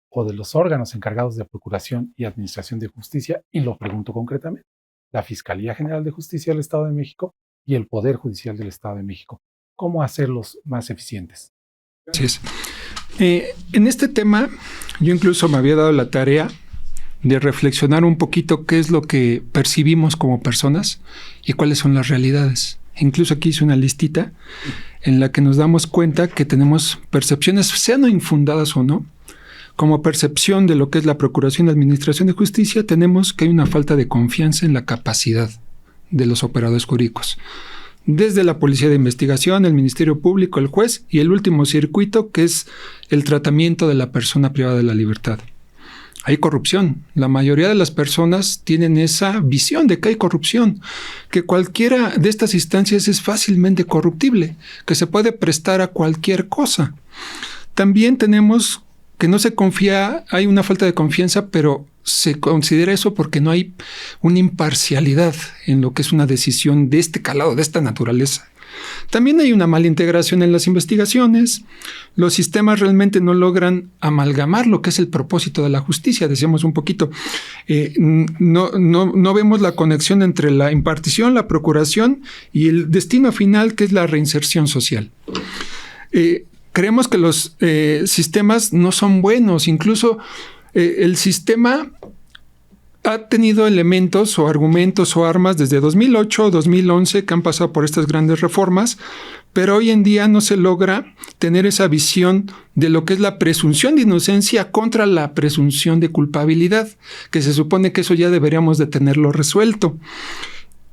Speaker 1: o de los órganos encargados de procuración y administración de justicia? Y lo pregunto concretamente, la Fiscalía General de Justicia del Estado de México y el Poder Judicial del Estado de México. ¿Cómo hacerlos más eficientes?
Speaker 5: Así es. En este tema, yo incluso me había dado la tarea de reflexionar un poquito qué es lo que percibimos como personas y cuáles son las realidades. Incluso aquí hice una listita en la que nos damos cuenta que tenemos percepciones, sean infundadas o no. Como percepción de lo que es la Procuración y Administración de Justicia, tenemos que hay una falta de confianza en la capacidad de los operadores jurídicos. Desde la Policía de Investigación, el Ministerio Público, el juez y el último circuito, que es el tratamiento de la persona privada de la libertad. Hay corrupción. La mayoría de las personas tienen esa visión de que hay corrupción, que cualquiera de estas instancias es fácilmente corruptible, que se puede prestar a cualquier cosa. También tenemos que no se confía, hay una falta de confianza, pero se considera eso porque no hay una imparcialidad en lo que es una decisión de este calado, de esta naturaleza. También hay una mala integración en las investigaciones. Los sistemas realmente no logran amalgamar lo que es el propósito de la justicia. Decíamos un poquito, no vemos la conexión entre la impartición, la procuración y el destino final, que es la reinserción social. Creemos que los sistemas no son buenos. Incluso el sistema ha tenido elementos o argumentos o armas desde 2008 o 2011 que han pasado por estas grandes reformas, pero hoy en día no se logra tener esa visión de lo que es la presunción de inocencia contra la presunción de culpabilidad, que se supone que eso ya deberíamos de tenerlo resuelto.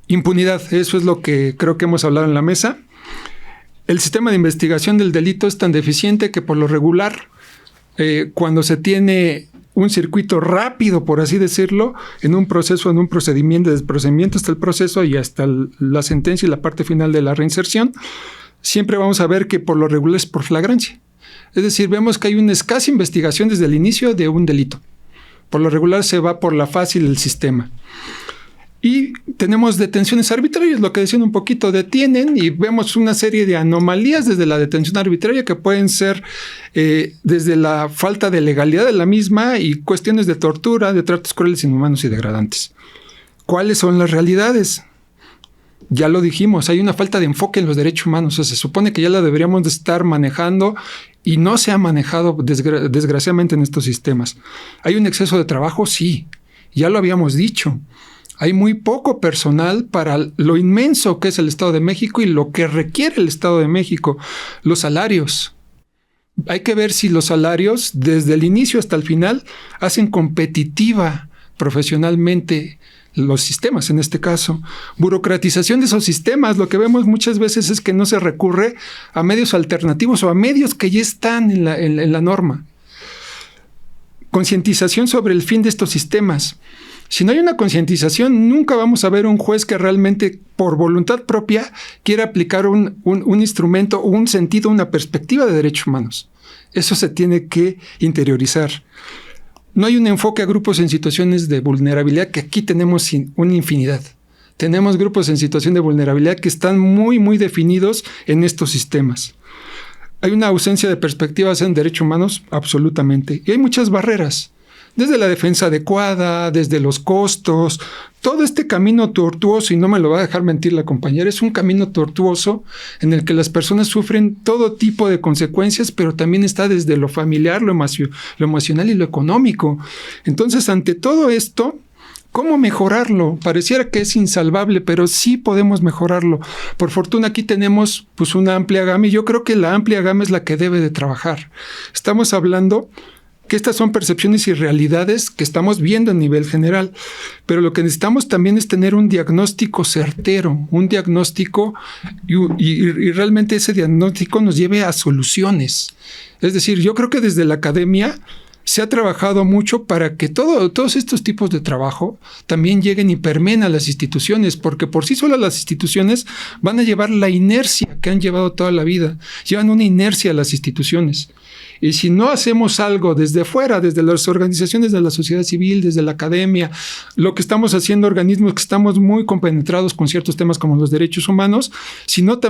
Speaker 5: Impunidad, eso es lo que creo que hemos hablado en la mesa. El sistema de investigación del delito es tan deficiente que por lo regular, cuando se tiene un circuito rápido, por así decirlo, en un proceso, en un procedimiento, desde el procedimiento hasta el proceso y hasta la sentencia y la parte final de la reinserción, siempre vamos a ver que por lo regular es por flagrancia. Es decir, vemos que hay una escasa investigación desde el inicio de un delito. Por lo regular se va por la fácil del sistema. Y tenemos detenciones arbitrarias, lo que decían un poquito, detienen y vemos una serie de anomalías desde la detención arbitraria que pueden ser desde la falta de legalidad de la misma y cuestiones de tortura, de tratos crueles, inhumanos y degradantes. ¿Cuáles son las realidades? Ya lo dijimos, hay una falta de enfoque en los derechos humanos. O sea, se supone que ya la deberíamos de estar manejando y no se ha manejado desgraciadamente en estos sistemas. ¿Hay un exceso de trabajo? Sí, ya lo habíamos dicho. Hay muy poco personal para lo inmenso que es el Estado de México y lo que requiere el Estado de México, los salarios. Hay que ver si los salarios, desde el inicio hasta el final, hacen competitiva profesionalmente los sistemas, en este caso. Burocratización de esos sistemas. Lo que vemos muchas veces es que no se recurre a medios alternativos o a medios que ya están en la norma. Concientización sobre el fin de estos sistemas. Si no hay una concientización, nunca vamos a ver un juez que realmente, por voluntad propia, quiera aplicar un instrumento, un sentido, una perspectiva de derechos humanos. Eso se tiene que interiorizar. No hay un enfoque a grupos en situaciones de vulnerabilidad, que aquí tenemos una infinidad. Tenemos grupos en situación de vulnerabilidad que están muy, muy definidos en estos sistemas. Hay una ausencia de perspectivas en derechos humanos, absolutamente. Y hay muchas barreras. Desde la defensa adecuada, desde los costos, todo este camino tortuoso, y no me lo va a dejar mentir la compañera, es un camino tortuoso en el que las personas sufren todo tipo de consecuencias, pero también está desde lo familiar, lo emocional y lo económico. Entonces, ante todo esto, ¿cómo mejorarlo? Pareciera que es insalvable, pero sí podemos mejorarlo. Por fortuna aquí tenemos pues una amplia gama, y yo creo que la amplia gama es la que debe de trabajar. Estamos hablando que estas son percepciones y realidades que estamos viendo a nivel general, pero lo que necesitamos también es tener un diagnóstico certero, un diagnóstico y realmente ese diagnóstico nos lleve a soluciones. Es decir, yo creo que desde la academia se ha trabajado mucho para que todos estos tipos de trabajo también lleguen y permeen a las instituciones, porque por sí solas las instituciones van a llevar la inercia que han llevado toda la vida, llevan una inercia a las instituciones. Y si no hacemos algo desde afuera, desde las organizaciones de la sociedad civil, desde la academia, lo que estamos haciendo, organismos que estamos muy compenetrados con ciertos temas como los derechos humanos, si no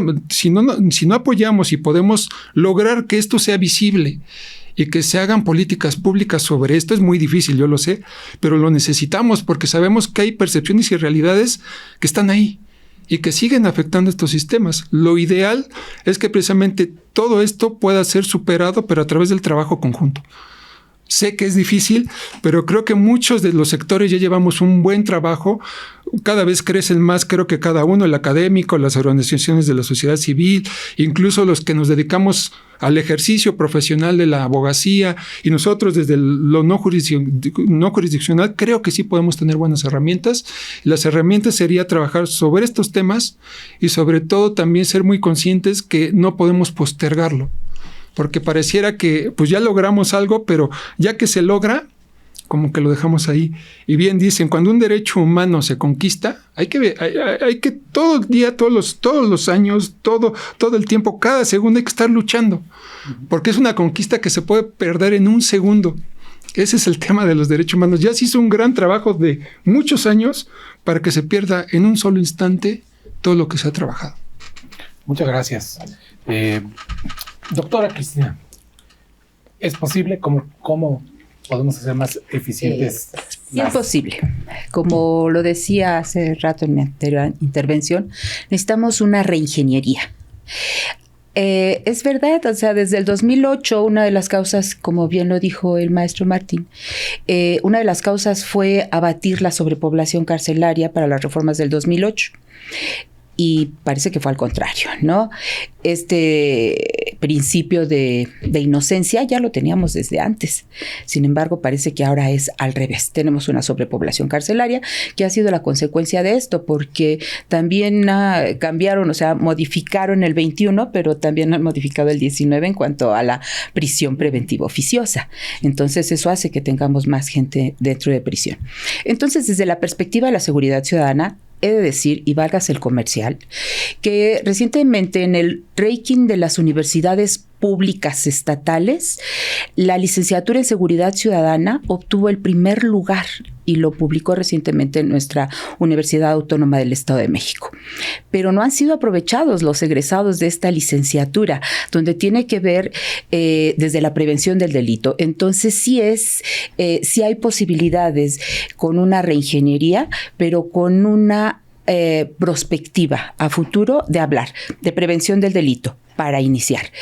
Speaker 5: apoyamos y podemos lograr que esto sea visible y que se hagan políticas públicas sobre esto, es muy difícil, yo lo sé, pero lo necesitamos porque sabemos que hay percepciones y realidades que están ahí y que siguen afectando estos sistemas. Lo ideal es que precisamente todo esto pueda ser superado, pero a través del trabajo conjunto. Sé que es difícil, pero creo que muchos de los sectores ya llevamos un buen trabajo. Cada vez crecen más, creo que cada uno, el académico, las organizaciones de la sociedad civil, incluso los que nos dedicamos al ejercicio profesional de la abogacía y nosotros desde lo no jurisdiccional, creo que sí podemos tener buenas herramientas. Las herramientas sería trabajar sobre estos temas y sobre todo también ser muy conscientes que no podemos postergarlo. Porque pareciera que pues ya logramos algo, pero ya que se logra, como que lo dejamos ahí. Y bien dicen, cuando un derecho humano se conquista, hay que todo el día, todos los años, todo el tiempo, cada segundo hay que estar luchando. Porque es una conquista que se puede perder en un segundo. Ese es el tema de los derechos humanos. Ya se hizo un gran trabajo de muchos años para que se pierda en un solo instante todo lo que se ha trabajado.
Speaker 1: Muchas gracias. Doctora Cristina, ¿es posible? ¿Cómo podemos hacer más eficientes?
Speaker 4: Imposible. Como lo decía hace rato en mi anterior intervención, necesitamos una reingeniería. Es verdad, o sea, desde el 2008, una de las causas, como bien lo dijo el maestro Martín, una de las causas fue abatir la sobrepoblación carcelaria para las reformas del 2008. Y parece que fue al contrario, ¿no? Este principio de inocencia ya lo teníamos desde antes. Sin embargo, parece que ahora es al revés. Tenemos una sobrepoblación carcelaria que ha sido la consecuencia de esto, porque también cambiaron, o sea, modificaron el 21, pero también han modificado el 19 en cuanto a la prisión preventiva oficiosa. Entonces, eso hace que tengamos más gente dentro de prisión. Entonces, desde la perspectiva de la seguridad ciudadana, he de decir, y válgase el comercial, que recientemente en el ranking de las universidades públicas estatales, la licenciatura en Seguridad Ciudadana obtuvo el primer lugar y lo publicó recientemente en nuestra Universidad Autónoma del Estado de México. Pero no han sido aprovechados los egresados de esta licenciatura, donde tiene que ver desde la prevención del delito. Entonces sí hay posibilidades con una reingeniería, pero con una prospectiva a futuro de hablar de prevención del delito para iniciar.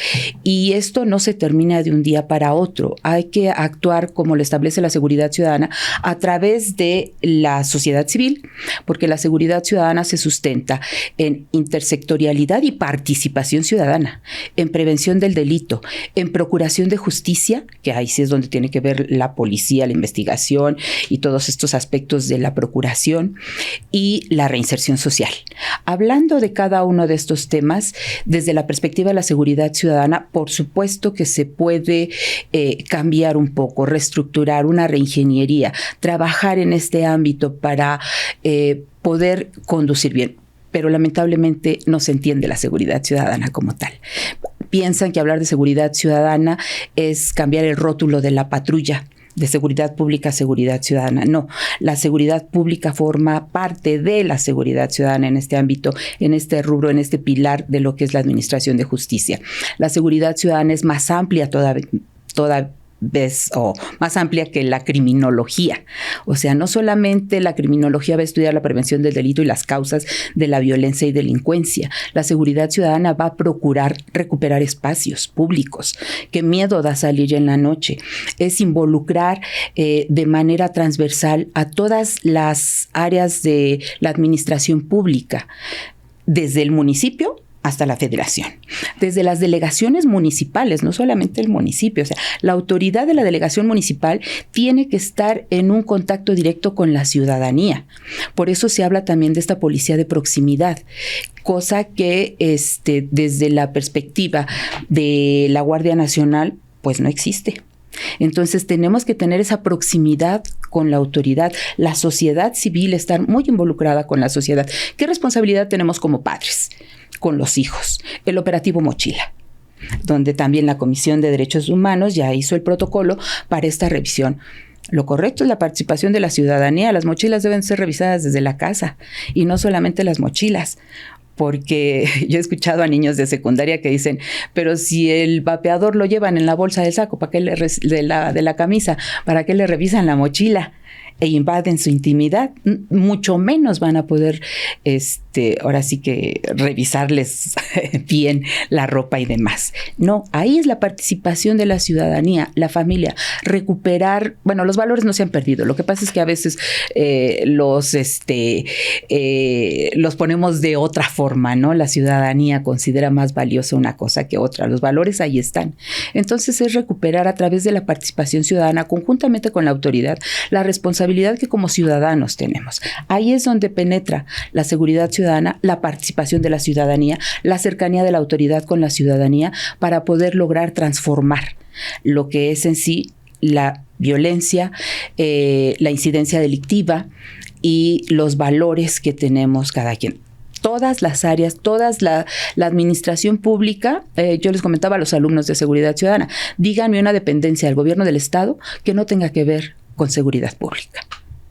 Speaker 4: Y esto no se termina de un día para otro. Hay que actuar como lo establece la seguridad ciudadana a través de la sociedad civil, porque la seguridad ciudadana se sustenta en intersectorialidad y participación ciudadana, en prevención del delito, en procuración de justicia, que ahí sí es donde tiene que ver la policía, la investigación y todos estos aspectos de la procuración, y la reinserción social. Hablando de cada uno de estos temas, desde la perspectiva de la seguridad ciudadana, por supuesto que se puede cambiar un poco, reestructurar, una reingeniería, trabajar en este ámbito para poder conducir bien. Pero lamentablemente no se entiende la seguridad ciudadana como tal. Piensan que hablar de seguridad ciudadana es cambiar el rótulo de la patrulla, de seguridad pública a seguridad ciudadana. No, la seguridad pública forma parte de la seguridad ciudadana en este ámbito, en este rubro, en este pilar de lo que es la administración de justicia. La seguridad ciudadana es más amplia toda vez o más amplia que la criminología. O sea, no solamente la criminología va a estudiar la prevención del delito y las causas de la violencia y delincuencia. La seguridad ciudadana va a procurar recuperar espacios públicos. Qué miedo da salir en la noche. Es involucrar de manera transversal a todas las áreas de la administración pública, desde el municipio hasta la federación, desde las delegaciones municipales, no solamente el municipio. O sea, la autoridad de la delegación municipal tiene que estar en un contacto directo con la ciudadanía. Por eso se habla también de esta policía de proximidad, cosa que desde la perspectiva de la Guardia Nacional, pues no existe. Entonces tenemos que tener esa proximidad con la autoridad, la sociedad civil, estar muy involucrada con la sociedad. ¿Qué responsabilidad tenemos como padres con los hijos? El operativo Mochila, donde también la Comisión de Derechos Humanos ya hizo el protocolo para esta revisión. Lo correcto es la participación de la ciudadanía. Las mochilas deben ser revisadas desde la casa y no solamente las mochilas. Porque yo he escuchado a niños de secundaria que dicen, pero si el vapeador lo llevan en la bolsa del saco, ¿para qué de la camisa? ¿Para qué le revisan la mochila? E invaden su intimidad, mucho menos van a poder, ahora sí que revisarles bien la ropa y demás. No, ahí es la participación de la ciudadanía, la familia, recuperar, bueno, los valores no se han perdido, lo que pasa es que a veces los ponemos de otra forma, ¿no? La ciudadanía considera más valiosa una cosa que otra, los valores ahí están. Entonces es recuperar a través de la participación ciudadana, conjuntamente con la autoridad, la responsabilidad que como ciudadanos tenemos. Ahí es donde penetra la seguridad ciudadana, la participación de la ciudadanía, la cercanía de la autoridad con la ciudadanía para poder lograr transformar lo que es en sí la violencia, la incidencia delictiva y los valores que tenemos cada quien. Todas las áreas, la administración pública, yo les comentaba a los alumnos de seguridad ciudadana, díganme una dependencia del gobierno del Estado que no tenga que ver con seguridad pública,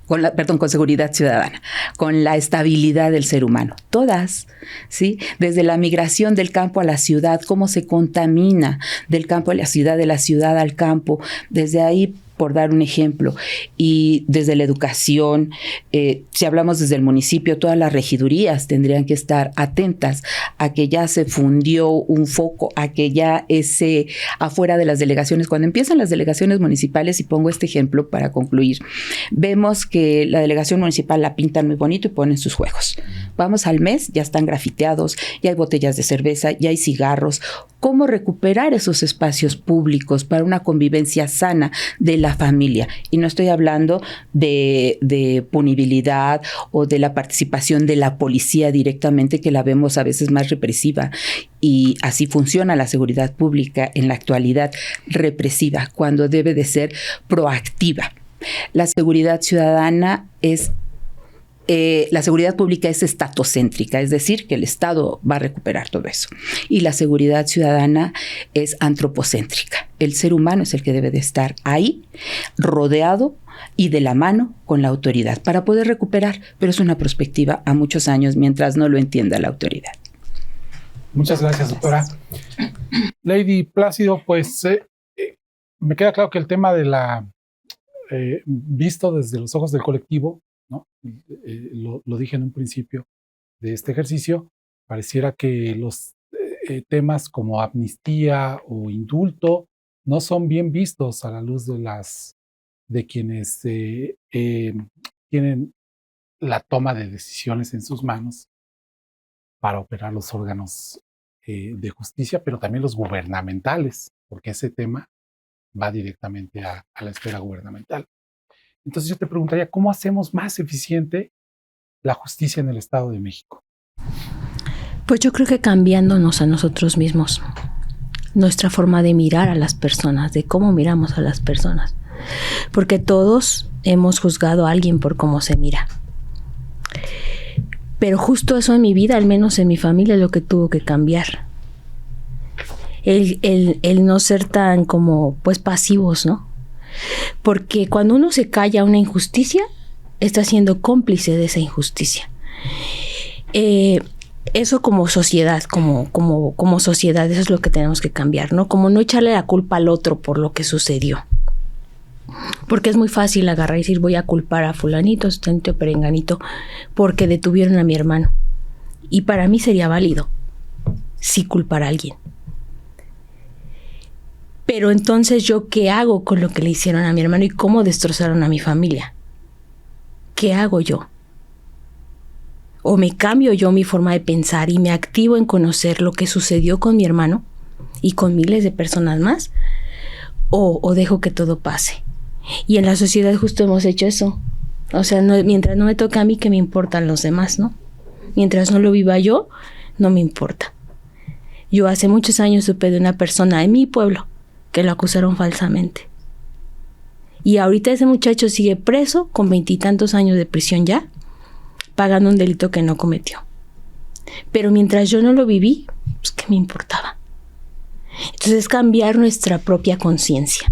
Speaker 4: con seguridad ciudadana, con la estabilidad del ser humano. Todas, ¿sí? Desde la migración del campo a la ciudad, cómo se contamina del campo a la ciudad, de la ciudad al campo, desde ahí, por dar un ejemplo, y desde la educación, si hablamos desde el municipio, todas las regidurías tendrían que estar atentas a que ya se fundió un foco, a que ya afuera de las delegaciones, cuando empiezan las delegaciones municipales, y pongo este ejemplo para concluir, vemos que la delegación municipal la pintan muy bonito y ponen sus juegos. Vamos al mes, ya están grafiteados, ya hay botellas de cerveza, ya hay cigarros. ¿Cómo recuperar esos espacios públicos para una convivencia sana de la familia? Y no estoy hablando de punibilidad o de la participación de la policía directamente, que la vemos a veces más represiva. Y así funciona la seguridad pública en la actualidad, represiva, cuando debe de ser proactiva. La seguridad ciudadana es la seguridad pública es estatocéntrica, es decir, que el Estado va a recuperar todo eso. Y la seguridad ciudadana es antropocéntrica. El ser humano es el que debe de estar ahí, rodeado y de la mano con la autoridad para poder recuperar, pero es una perspectiva a muchos años mientras no lo entienda la autoridad.
Speaker 1: Muchas gracias, doctora. Lady Plácido, pues me queda claro que el tema de la visto desde los ojos del colectivo, ¿no? Lo dije en un principio de este ejercicio, pareciera que los temas como amnistía o indulto no son bien vistos a la luz de quienes tienen la toma de decisiones en sus manos para operar los órganos de justicia, pero también los gubernamentales, porque ese tema va directamente a la esfera gubernamental. Entonces yo te preguntaría, ¿cómo hacemos más eficiente la justicia en el Estado de México?
Speaker 3: Pues yo creo que cambiándonos a nosotros mismos, nuestra forma de mirar a las personas, de cómo miramos a las personas, porque todos hemos juzgado a alguien por cómo se mira. Pero justo eso en mi vida, al menos en mi familia, es lo que tuvo que cambiar. El no ser tan como pues pasivos, ¿no? Porque cuando uno se calla una injusticia, está siendo cómplice de esa injusticia. Eso como sociedad, como sociedad, eso es lo que tenemos que cambiar, ¿no? Como no echarle la culpa al otro por lo que sucedió. Porque es muy fácil agarrar y decir, voy a culpar a fulanito, sustanito, perenganito, porque detuvieron a mi hermano. Y para mí sería válido sí culpar a alguien. Pero entonces, ¿yo qué hago con lo que le hicieron a mi hermano y cómo destrozaron a mi familia? ¿Qué hago yo? ¿O me cambio yo mi forma de pensar y me activo en conocer lo que sucedió con mi hermano y con miles de personas más? ¿O dejo que todo pase? Y en la sociedad justo hemos hecho eso. O sea, mientras no me toca a mí, ¿qué me importan los demás, no? Mientras no lo viva yo, no me importa. Yo hace muchos años supe de una persona en mi pueblo que lo acusaron falsamente. Y ahorita ese muchacho sigue preso con 20 y tantos años de prisión ya, pagando un delito que no cometió. Pero mientras yo no lo viví, pues ¿qué me importaba? Entonces cambiar nuestra propia conciencia.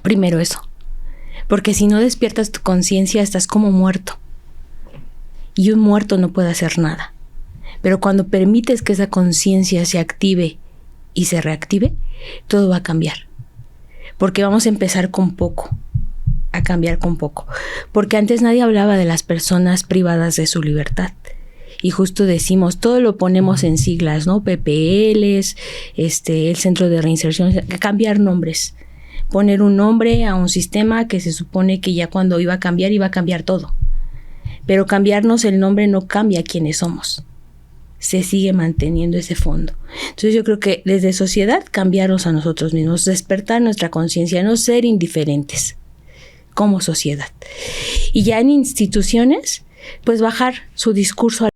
Speaker 3: Primero eso. Porque si no despiertas tu conciencia, estás como muerto. Y un muerto no puede hacer nada. Pero cuando permites que esa conciencia se active y se reactive, todo va a cambiar. Porque vamos a empezar con poco, a cambiar con poco. Porque antes nadie hablaba de las personas privadas de su libertad. Y justo decimos, todo lo ponemos en siglas, ¿no? PPLs, el Centro de Reinserción, cambiar nombres. Poner un nombre a un sistema que se supone que ya cuando iba a cambiar todo. Pero cambiarnos el nombre no cambia quiénes somos. Se sigue manteniendo ese fondo. Entonces yo creo que desde sociedad cambiarnos a nosotros mismos, despertar nuestra conciencia, no ser indiferentes como sociedad. Y ya en instituciones, pues bajar su discurso